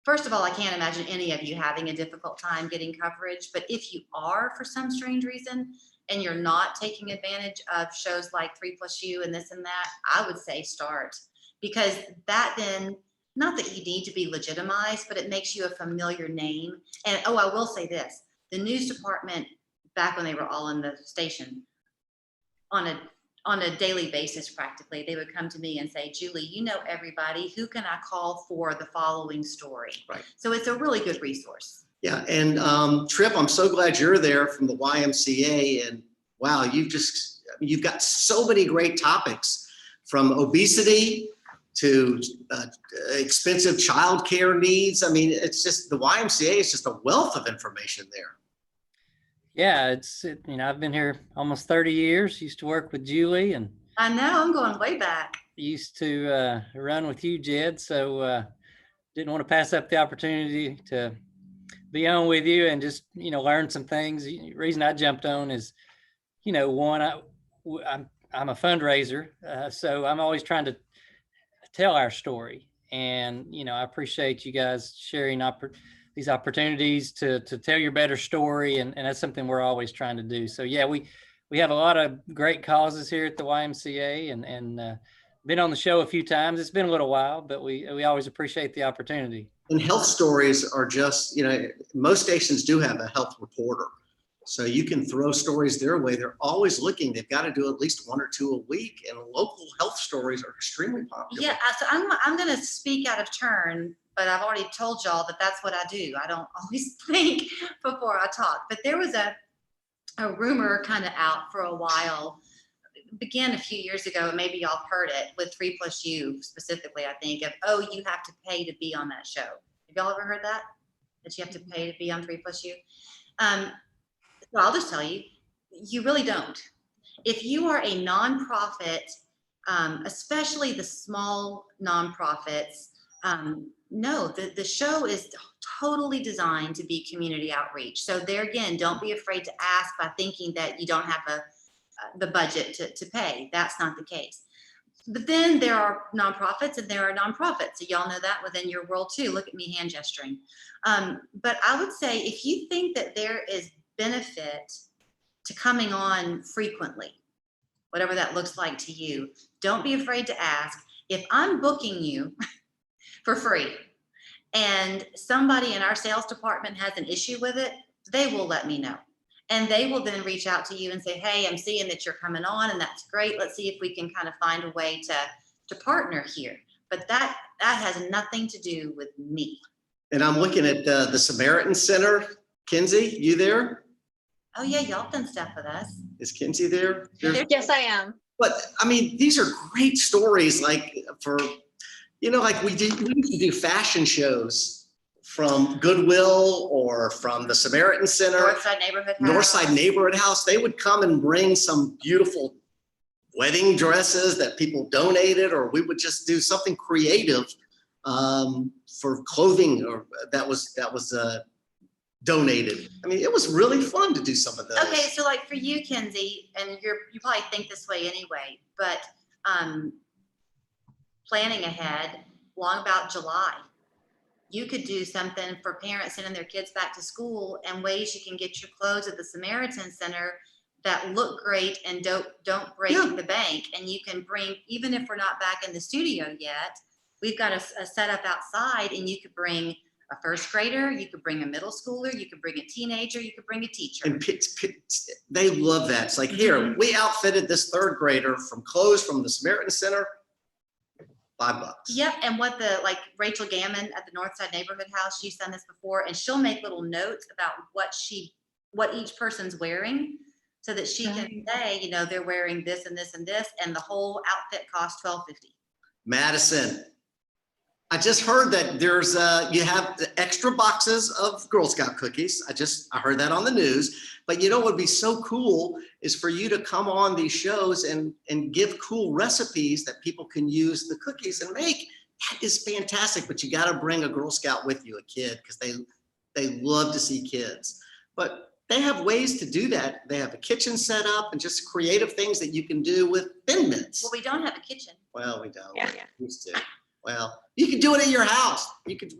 first of all, I can't imagine any of you having a difficult time getting coverage. But if you are, for some strange reason, and you're not taking advantage of shows like 3+U and this and that, I would say start. Because that then, not that you need to be legitimized, but it makes you a familiar name. And oh, I will say this, the news department, back when they were all in the station, on a daily basis practically, they would come to me and say, Julie, you know everybody, who can I call for the following story? Right. So it's a really good resource. Yeah, and Tripp, I'm so glad you're there from the YMCA, and wow, you've got so many great topics, from obesity to expensive childcare needs. I mean, it's just, the YMCA is just a wealth of information there. Yeah, I've been here almost 30 years, used to work with Julie, and I know, I'm going way back. used to run with you, Jed. So didn't want to pass up the opportunity to be on with you and just, learn some things. The reason I jumped on is, one, I'm a fundraiser. So I'm always trying to tell our story. And, I appreciate you guys sharing these opportunities to tell your better story. And that's something we're always trying to do. So yeah, we have a lot of great causes here at the YMCA, and been on the show a few times. It's been a little while, but we always appreciate the opportunity. And health stories are just, most stations do have a health reporter. So you can throw stories their way. They're always looking. They've got to do at least 1 or 2 a week, and local health stories are extremely popular. Yeah, so I'm going to speak out of turn, but I've already told y'all that that's what I do. I don't always think before I talk. But there was a rumor kind of out for a while, began a few years ago, maybe y'all heard it, with 3+U specifically, I think, of, oh, you have to pay to be on that show. Have y'all ever heard that? That you have to pay to be on 3+U? So I'll just tell you, you really don't. If you are a nonprofit, especially the small nonprofits, no, the show is totally designed to be community outreach. So there again, don't be afraid to ask by thinking that you don't have the budget to pay. That's not the case. But then there are nonprofits and there are nonprofits. So y'all know that within your world too. Look at me hand gesturing. But I would say, if you think that there is benefit to coming on frequently, whatever that looks like to you, don't be afraid to ask. If I'm booking you for free and somebody in our sales department has an issue with it, they will let me know. And they will then reach out to you and say, hey, I'm seeing that you're coming on, and that's great. Let's see if we can kind of find a way to partner here. But that has nothing to do with me. And I'm looking at the Samaritan Center. Kinsey, you there? Oh yeah, y'all done stuff with us. Is Kinsey there? Yes, I am. But I mean, these are great stories. Like like we used to do fashion shows from Goodwill or from the Samaritan Center, Northside Neighborhood House. They would come and bring some beautiful wedding dresses that people donated, or we would just do something creative for clothing or that was donated. I mean, it was really fun to do some of those. Okay, so like for you, Kinsey, and you probably think this way anyway, but planning ahead, long about July, you could do something for parents sending their kids back to school, and ways you can get your clothes at the Samaritan Center that look great and don't break the bank. And you can bring, even if we're not back in the studio yet, we've got a setup outside, and you could bring a first grader, you could bring a middle schooler, you could bring a teenager, you could bring a teacher. And they love that. It's like, here, we outfitted this third grader from clothes from the Samaritan Center, $5. Yep, and like Rachel Gammon at the Northside Neighborhood House, she's done this before, and she'll make little notes about what each person's wearing, so that she can say, they're wearing this and this and this, and the whole outfit costs $12.50. Madison, I just heard that there's you have the extra boxes of Girl Scout cookies. I heard that on the news. But you know what would be so cool is for you to come on these shows and give cool recipes that people can use the cookies and make. That is fantastic. But you got to bring a Girl Scout with you, a kid, because they love to see kids. But they have ways to do that. They have a kitchen set up and just creative things that you can do with Thin Mints. Well, we don't have a kitchen. Well, we don't. Yeah. We used to. Well, you could do it at your house. We could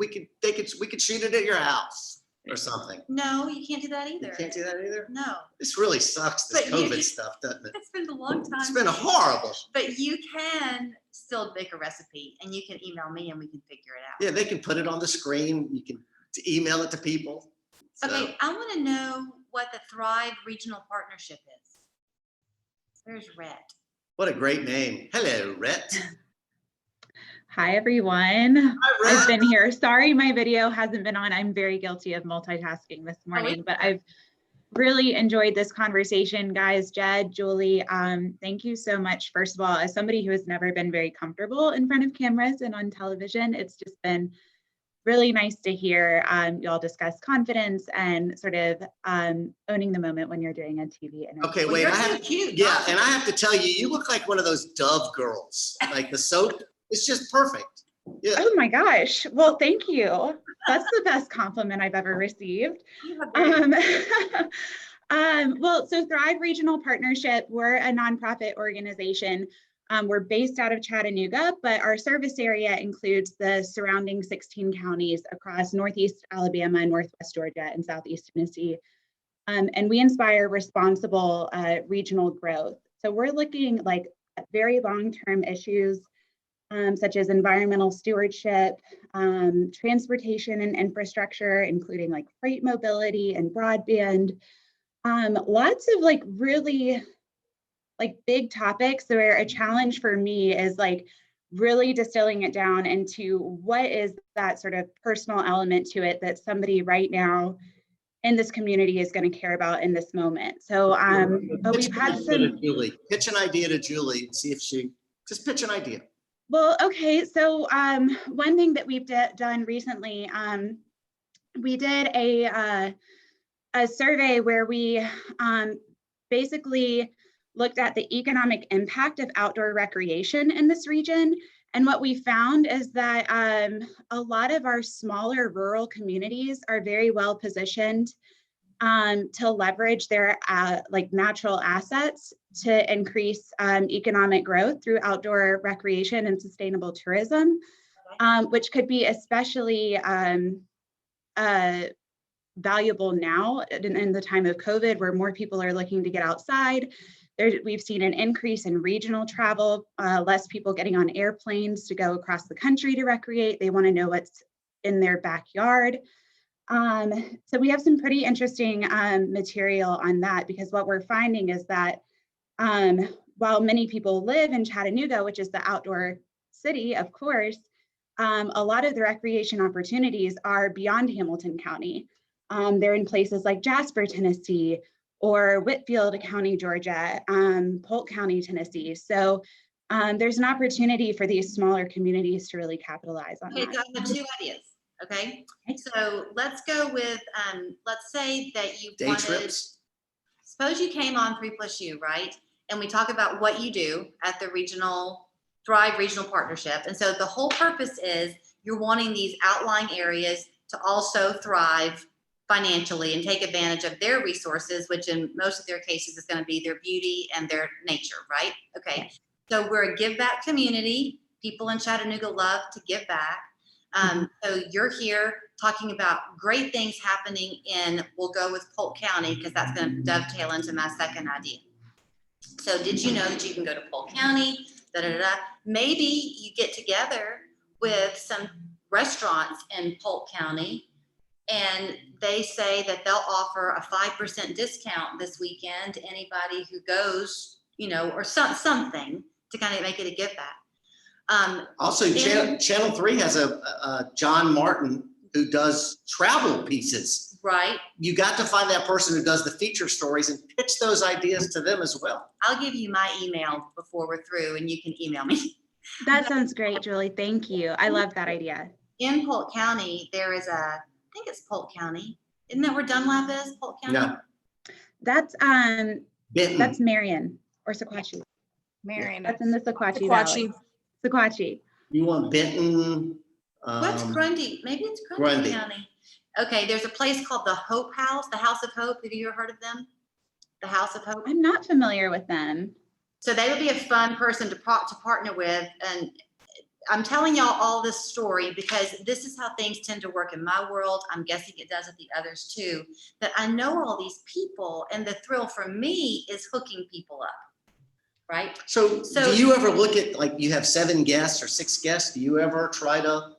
shoot it at your house or something. No, you can't do that either. You can't do that either? No. This really sucks, this But you- COVID stuff, doesn't it? It's been a long time. It's been horrible. But you can still make a recipe and you can email me and we can figure it out. Yeah, they can put it on the screen. You can email it to people. So, Okay, I want to know what the Thrive Regional Partnership is. There's Rhett. what a great name. Hello, Rhett. Hi, everyone. Hi, I've Rhett. been here. Sorry, my video hasn't been on. I'm very guilty of multitasking this morning, but I've really enjoyed this conversation, guys. Jed, Julie, thank you so much. First of all, as somebody who has never been very comfortable in front of cameras and on television, it's just been really nice to hear y'all discuss confidence and sort of owning the moment when you're doing a TV interview. Okay, Well, wait. you're I so have, cute. yeah, and I have to tell you, you look like one of those Dove girls, like the soap. It's just perfect. Yeah. Oh my gosh. Well, thank you. That's the best compliment I've ever received. You have very- Well, so Thrive Regional Partnership, we're a nonprofit organization. We're based out of Chattanooga, but our service area includes the surrounding 16 counties across Northeast Alabama, Northwest Georgia, and Southeast Tennessee. And we inspire responsible regional growth. So we're looking like at very long-term issues such as environmental stewardship, transportation and infrastructure, including like freight mobility and broadband. Lots of like really like big topics where a challenge for me is like really distilling it down into what is that sort of personal element to it that somebody right now in this community is going to care about in this moment. So, but we've had some. Julie, pitch an idea to Julie and see if she just pitch an idea. Well, okay, so one thing that we've done recently, we did a survey where we basically looked at the economic impact of outdoor recreation in this region. And what we found is that a lot of our smaller rural communities are very well positioned to leverage their like natural assets to increase economic growth through outdoor recreation and sustainable tourism, which could be especially valuable now in the time of COVID, where more people are looking to get outside. We've seen an increase in regional travel, less people getting on airplanes to go across the country to recreate. They want to know what's in their backyard. So we have some pretty interesting material on that, because what we're finding is that while many people live in Chattanooga, which is the outdoor city, of course, a lot of the recreation opportunities are beyond Hamilton County. They're in places like Jasper, Tennessee, or Whitfield County, Georgia, Polk County, Tennessee. So there's an opportunity for these smaller communities to really capitalize on Okay, that. so I have two ideas. Okay, so let's go with, let's say that you Day wanted, trips. suppose you came on 3+U, right? And we talk about what you do at the Thrive Regional Partnership. And so the whole purpose is you're wanting these outlying areas to also thrive financially and take advantage of their resources, which in most of their cases is going to be their beauty and their nature, right? Okay, so we're a give back community. People in Chattanooga love to give back. So you're here talking about great things happening in, we'll go with Polk County, because that's going to dovetail into my second idea. So did you know that you can go to Polk County, Maybe you get together with some restaurants in Polk County and they say that they'll offer a 5% discount this weekend to anybody who goes, you know, or something to kind of make it a give back. Also, Channel 3 has a John Martin who does travel pieces. Right. You got to find that person who does the feature stories and pitch those ideas to them as well. I'll give you my email before we're through and you can email me. That sounds great, Julie. Thank you. I love that idea. In Polk County, there is I think it's Polk County. Isn't that where Dunlap is? Polk County? Yeah. That's Benton. Marion or Sequatchie. Marion. That's in the Sequatchie Valley. Sequatchie. You want Benton? What's Grundy? Maybe it's Grundy County. Okay, there's a place called the Hope House, the House of Hope. Have you ever heard of them? The House of Hope? I'm not familiar with them. So they would be a fun person to partner with. And I'm telling y'all all this story because this is how things tend to work in my world. I'm guessing it does at the others too, that I know all these people, and the thrill for me is hooking people up, right? So do you ever look at, like, you have 7 guests or 6 guests? Do you ever try to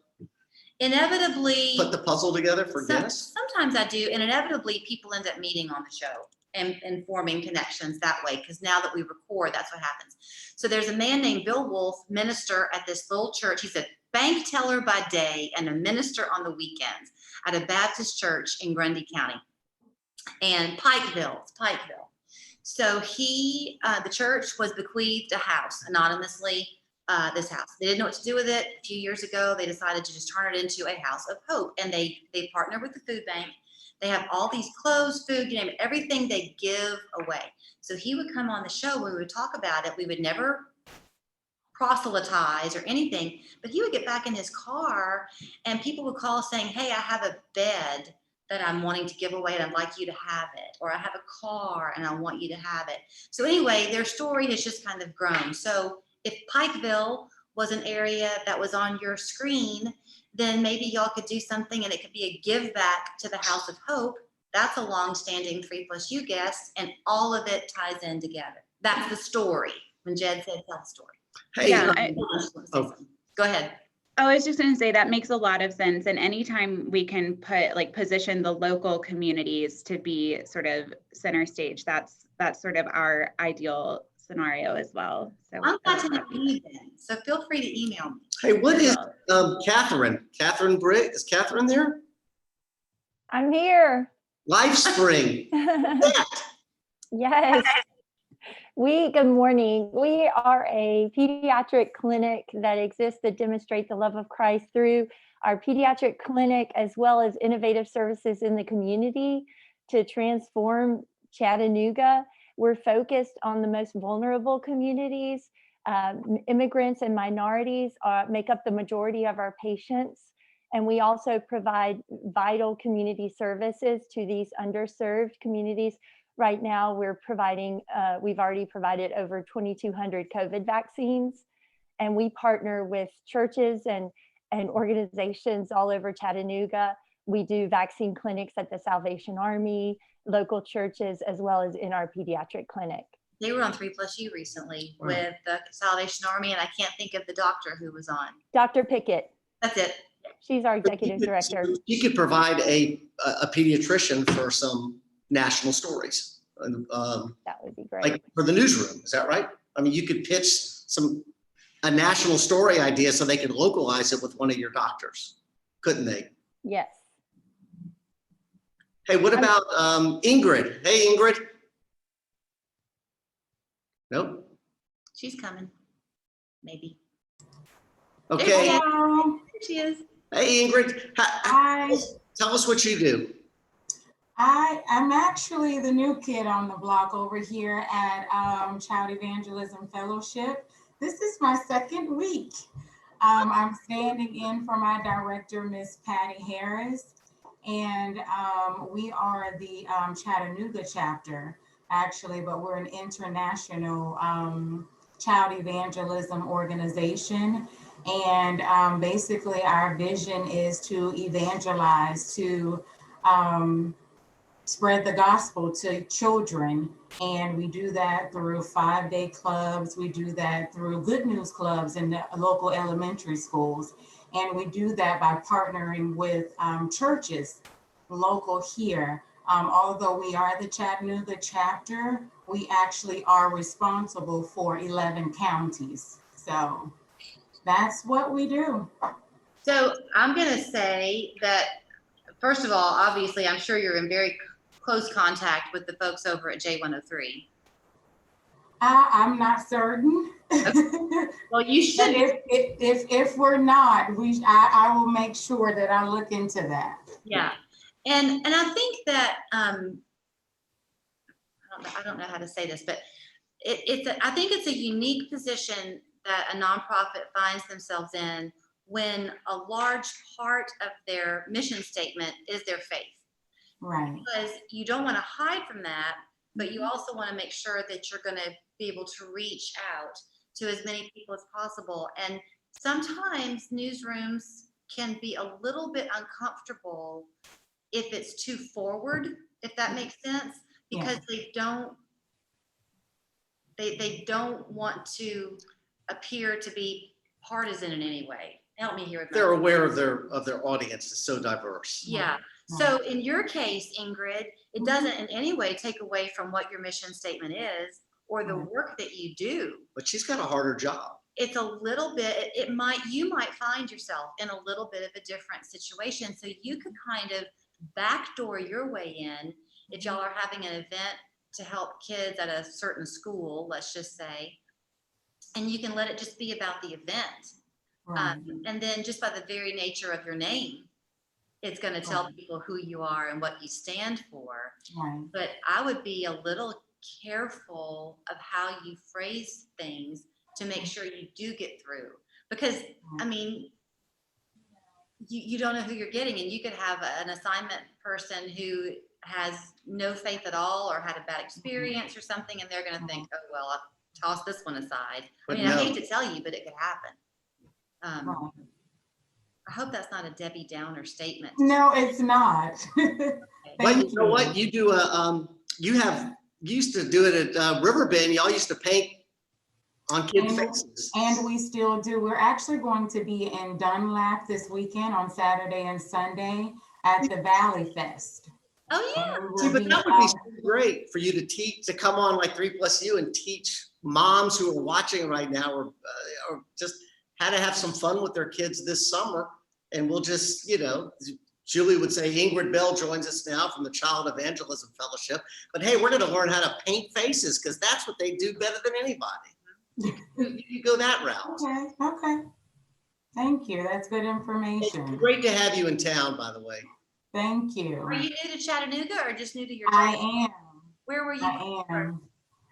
inevitably put the puzzle together for guests? Sometimes I do, and inevitably people end up meeting on the show and forming connections that way, because now that we record, that's what happens. So there's a man named Bill Wolf, minister at this little church. He's a bank teller by day and a minister on the weekends at a Baptist church in Grundy County and Pikeville. So the church was bequeathed a house anonymously. This house, they didn't know what to do with it. A few years ago, they decided to just turn it into a house of hope, and they partner with the food bank. They have all these clothes, food, you name it, everything they give away. So he would come on the show when we would talk about it. We would never proselytize or anything, but he would get back in his car and people would call saying, hey, I have a bed that I'm wanting to give away and I'd like you to have it. Or I have a car and I want you to have it. So anyway, their story has just kind of grown. So if Pikeville was an area that was on your screen, then maybe y'all could do something and it could be a give back to the House of Hope. That's a long-standing 3+U guest, and all of it ties in together. That's the story. When Jed said tell the story. Hey, Yeah, Go ahead. Oh, I was just going to say that makes a lot of sense. And anytime we can position the local communities to be sort of center stage, that's sort of our ideal scenario as well. So I'm glad to know you then. So feel free to email me. Hey, what is Catherine? Catherine Britt? Is Catherine there? I'm here. LifeSpring. Yes. Good morning. We are a pediatric clinic that exists to demonstrate the love of Christ through our pediatric clinic, as well as innovative services in the community to transform Chattanooga. We're focused on the most vulnerable communities. Immigrants and minorities make up the majority of our patients. And we also provide vital community services to these underserved communities. Right now, we've already provided over 2,200 COVID vaccines. And we partner with churches and organizations all over Chattanooga. We do vaccine clinics at the Salvation Army, local churches, as well as in our pediatric clinic. They were on 3+U recently with the Salvation Army, and I can't think of the doctor who was on. Dr. Pickett. That's it. She's our executive director. You could provide a pediatrician for some national stories. That would be great. Like for the newsroom, is that right? I mean, you could pitch a national story idea so they could localize it with one of your doctors, couldn't they? Yes. Hey, what about Ingrid? Hey, Ingrid. Nope. She's coming. Maybe. Okay. Hello. There she is. Hey, Ingrid. Hi. Tell us what you do. I'm actually the new kid on the block over here at Child Evangelism Fellowship. This is my second week. I'm standing in for my director, Miss Patty Harris, and we are the Chattanooga chapter, actually, but we're an international child evangelism organization. And basically our vision is to evangelize, to spread the gospel to children. And we do that through 5-day clubs. We do that through good news clubs in the local elementary schools. And we do that by partnering with churches local here. Although we are the Chattanooga chapter, we actually are responsible for 11 counties. So that's what we do. So I'm going to say that, first of all, obviously, I'm sure you're in very close contact with the folks over at J103. I'm not certain. Well, you should. If we're not, I will make sure that I look into that. Yeah, and I think that I don't know how to say this, but I think it's a unique position that a nonprofit finds themselves in when a large part of their mission statement is their faith. Right. Because you don't want to hide from that, but you also want to make sure that you're going to be able to reach out to as many people as possible. And sometimes newsrooms can be a little bit uncomfortable if it's too forward, if that makes sense, because they don't want to appear to be partisan in any way. Help me here. They're aware of their audience is so diverse. Yeah. So in your case, Ingrid, it doesn't in any way take away from what your mission statement is or the work that you do. But she's got a harder job. It's a little bit, you might find yourself in a little bit of a different situation. So you could kind of backdoor your way in if y'all are having an event to help kids at a certain school, let's just say, and you can let it just be about the event. Right. And then just by the very nature of your name, it's going to tell people who you are and what you stand for. Right. But I would be a little careful of how you phrase things to make sure you do get through. Because, I mean, you don't know who you're getting, and you could have an assignment person who has no faith at all or had a bad experience or something, and they're going to think, oh, well, I'll toss this one aside. I mean, I hate to tell you, but it could happen. I hope that's not a Debbie Downer statement. No, it's not. But you know what? You do you used to do it at Riverbend. Y'all used to paint on kids' faces. And we still do. We're actually going to be in Dunlap this weekend on Saturday and Sunday at the Valley Fest. Oh yeah. See, but that would be so great for you to come on like 3+U and teach moms who are watching right now or just how to have some fun with their kids this summer. And we'll just, Julie would say Ingrid Bell joins us now from the Child Evangelism Fellowship. But hey, we're going to learn how to paint faces because that's what they do better than anybody. You go that route. Okay. Thank you. That's good information. It's great to have you in town, by the way. Thank you. Are you new to Chattanooga or just new to your town? I am. Where were you before?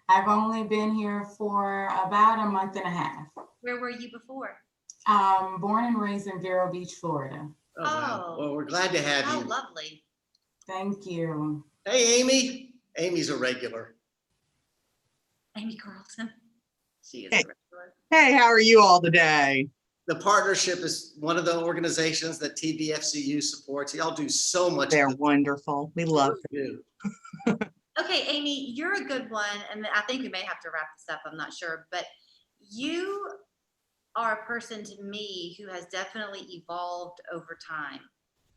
I've only been here for about a month and a half. Where were you before? Born and raised in Vero Beach, Florida. Oh, wow. Well, we're glad to have you. Oh, lovely. Thank you. Hey, Amy. Amy's a regular. Amy Carlson. She is a regular. Hey, how are you all today? The partnership is one of the organizations that TVFCU supports. Y'all do so much. They're wonderful. We love you. Okay, Amy, you're a good one. And I think we may have to wrap this up. I'm not sure. But you are a person to me who has definitely evolved over time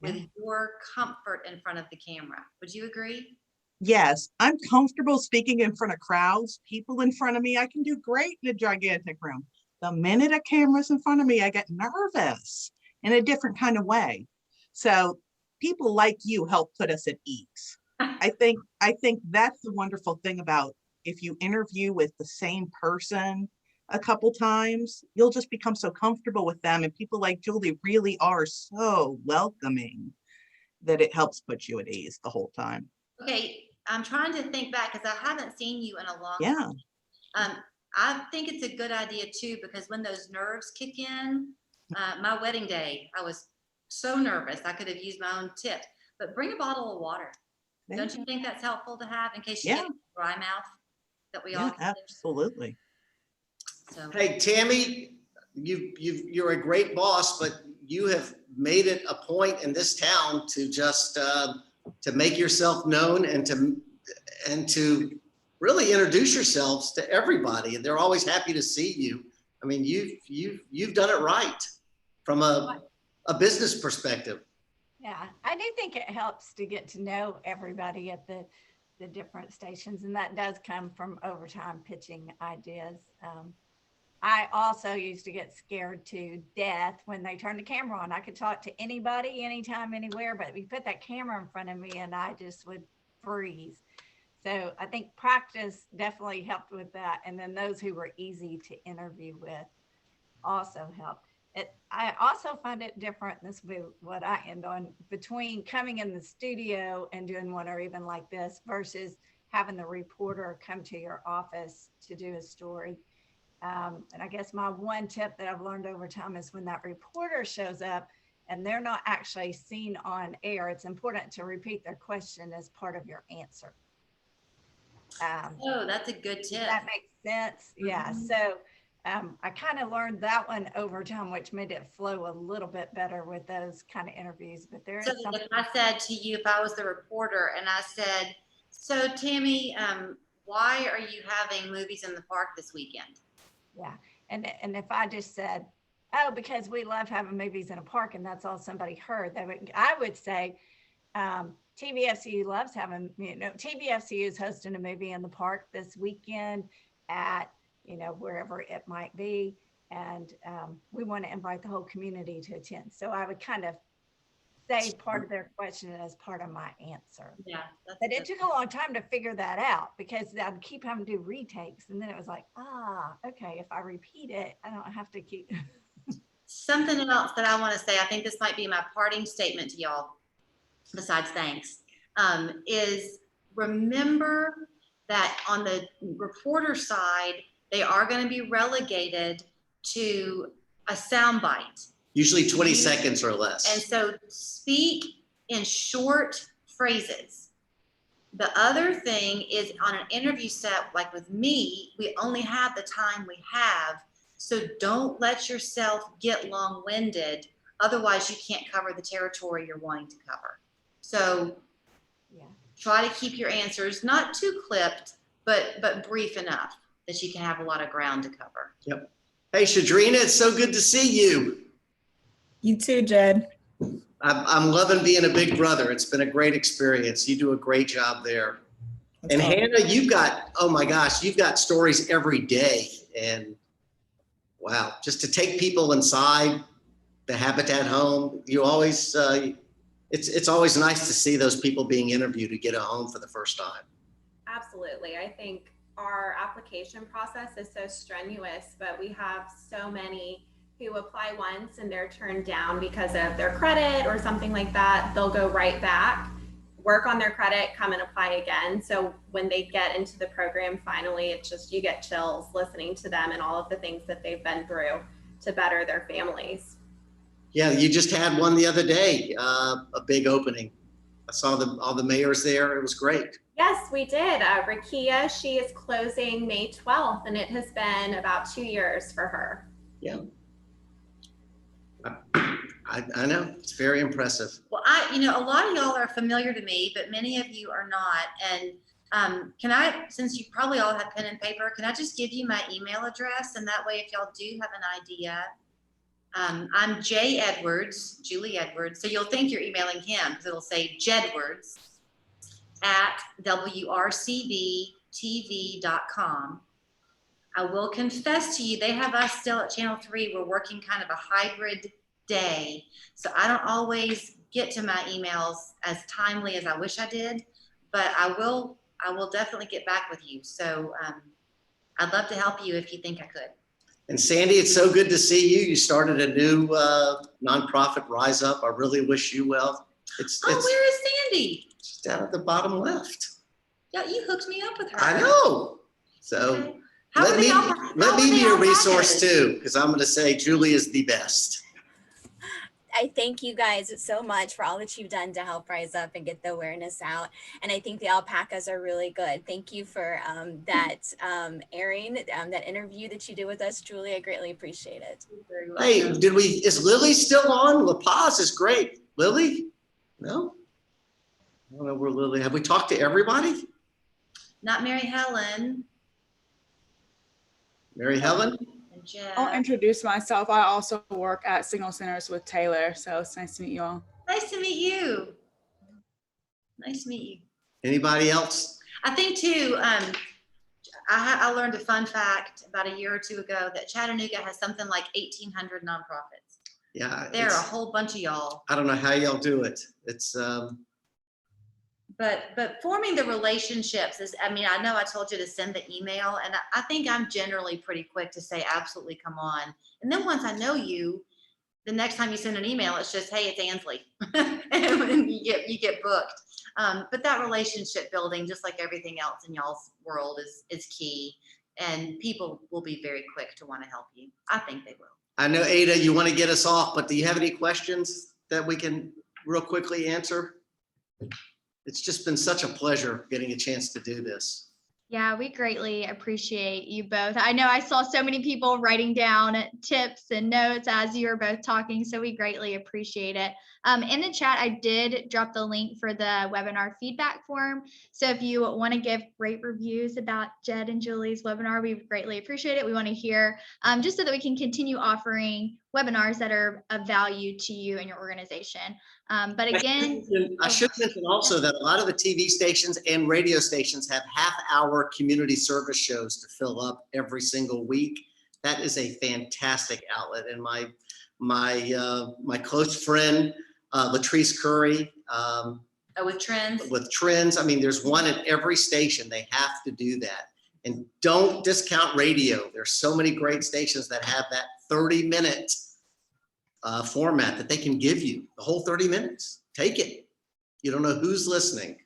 with your comfort in front of the camera. Would you agree? Yes, I'm comfortable speaking in front of crowds, people in front of me. I can do great in a gigantic room. The minute a camera's in front of me, I get nervous in a different kind of way. So people like you help put us at ease. I think that's the wonderful thing about if you interview with the same person a couple times, you'll just become so comfortable with them. And people like Julie really are so welcoming that it helps put you at ease the whole time. Okay, I'm trying to think back because I haven't seen you in a long time. I think it's a good idea too, because when those nerves kick in, my wedding day, I was so nervous. I could have used my own tip, but bring a bottle of water. Don't you think that's helpful to have in case you get dry mouth that we all get? Absolutely. So. Hey, Tammy, you're a great boss, but you have made it a point in this town to just to make yourself known and to really introduce yourselves to everybody, and they're always happy to see you. I mean, you've done it right from a business perspective. Yeah, I do think it helps to get to know everybody at the different stations, and that does come from overtime pitching ideas. I also used to get scared to death when they turned the camera on. I could talk to anybody, anytime, anywhere, but you put that camera in front of me and I just would freeze. So I think practice definitely helped with that. And then those who were easy to interview with also helped. I also find it different, this will be what I end on, between coming in the studio and doing one or even like this versus having the reporter come to your office to do a story. And I guess my one tip that I've learned over time is when that reporter shows up and they're not actually seen on air, it's important to repeat their question as part of your answer. Oh, that's a good tip. That makes sense. Yeah. So I kind of learned that one over time, which made it flow a little bit better with those kind of interviews. But there is something. If I said to you, if I was the reporter and I said, so Tammy, why are you having movies in the park this weekend? Yeah. And if I just said, oh, because we love having movies in a park, and that's all somebody heard, I would say, TVFCU loves having, TVFCU is hosting a movie in the park this weekend at, wherever it might be. And we want to invite the whole community to attend. So I would kind of say part of their question as part of my answer. Yeah. But it took a long time to figure that out because I'd keep having to do retakes. And then it was like, okay, if I repeat it, I don't have to keep. Something else that I want to say, I think this might be my parting statement to y'all, besides thanks, is remember that on the reporter side, they are going to be relegated to a soundbite. Usually 20 seconds or less. And so speak in short phrases. The other thing is on an interview set, like with me, we only have the time we have. So don't let yourself get long-winded. Otherwise you can't cover the territory you're wanting to cover. So try to keep your answers not too clipped, but brief enough that you can have a lot of ground to cover. Yep. Hey, Shadrina, it's so good to see you. You too, Jed. I'm loving being a big brother. It's been a great experience. You do a great job there. And Hannah, you've got, oh my gosh, you've got stories every day. And wow, just to take people inside the Habitat home, you always, it's always nice to see those people being interviewed to get a home for the first time. Absolutely. I think our application process is so strenuous, but we have so many who apply once and they're turned down because of their credit or something like that. They'll go right back, work on their credit, come and apply again. So when they get into the program, finally, it's just, you get chills listening to them and all of the things that they've been through to better their families. Yeah, you just had one the other day, a big opening. I saw all the mayors there. It was great. Yes, we did. Rakia, she is closing May 12th, and it has been about 2 years for her. Yeah. I know, it's very impressive. Well, a lot of y'all are familiar to me, but many of you are not. And can I, since you probably all have pen and paper, can I just give you my email address? And that way, if y'all do have an idea, I'm J Edwards, Julie Edwards. So you'll think you're emailing him because it'll say Jedwards at WRCBTV.com. I will confess to you, they have us still at Channel 3. We're working kind of a hybrid day. So I don't always get to my emails as timely as I wish I did, but I will definitely get back with you. So I'd love to help you if you think I could. And Sandy, it's so good to see you. You started a new nonprofit, Rise Up. I really wish you well. Where is Sandy? She's down at the bottom left. Yeah, you hooked me up with her. I know. So okay. let me be a resource too, because I'm going to say Julie is the best. I thank you guys so much for all that you've done to help Rise Up and get the awareness out. And I think the alpacas are really good. Thank you for that airing, that interview that you did with us, Julie. I greatly appreciate it. Hey, is Lily still on? La Paz is great. Lily? No? I don't know where Lily, have we talked to everybody? Not Mary Helen. Mary Helen? I'll introduce myself. I also work at Signal Centers with Taylor, so it's nice to meet you all. Nice to meet you. Nice to meet you. Anybody else? I think too, I learned a fun fact about a year or two ago that Chattanooga has something like 1,800 nonprofits. Yeah. There are a whole bunch of y'all. I don't know how y'all do it. It's but forming the relationships is, I mean, I know I told you to send the email, and I think I'm generally pretty quick to say, absolutely, come on. And then once I know you, the next time you send an email, it's just, hey, it's Ansley. And you get booked. But that relationship building, just like everything else in y'all's world, is key. And people will be very quick to want to help you. I think they will. I know, Ada, you want to get us off, but do you have any questions that we can real quickly answer? It's just been such a pleasure getting a chance to do this. Yeah, we greatly appreciate you both. I know I saw so many people writing down tips and notes as you were both talking, so we greatly appreciate it. In the chat, I did drop the link for the webinar feedback form. So if you want to give great reviews about Jed and Julie's webinar, we greatly appreciate it. We want to hear just so that we can continue offering webinars that are of value to you and your organization. But again, I should mention also that a lot of the TV stations and radio stations have half-hour community service shows to fill up every single week. That is a fantastic outlet. And my close friend, Latrice Curry. With Trends? With Trends. I mean, there's one at every station. They have to do that. And don't discount radio. There's so many great stations that have that 30-minute format that they can give you. The whole 30 minutes. Take it. You don't know who's listening.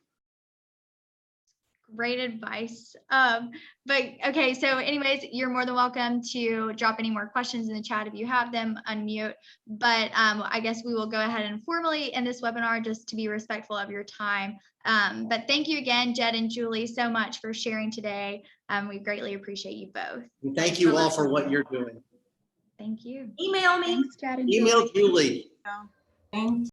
Great advice. But okay, so anyways, you're more than welcome to drop any more questions in the chat if you have them, unmute. But I guess we will go ahead and formally end this webinar just to be respectful of your time. But thank you again, Jed and Julie, so much for sharing today. We greatly appreciate you both. And thank you all for what you're doing. Thank you. Email me. Thanks, Jed and Email Julie. Thank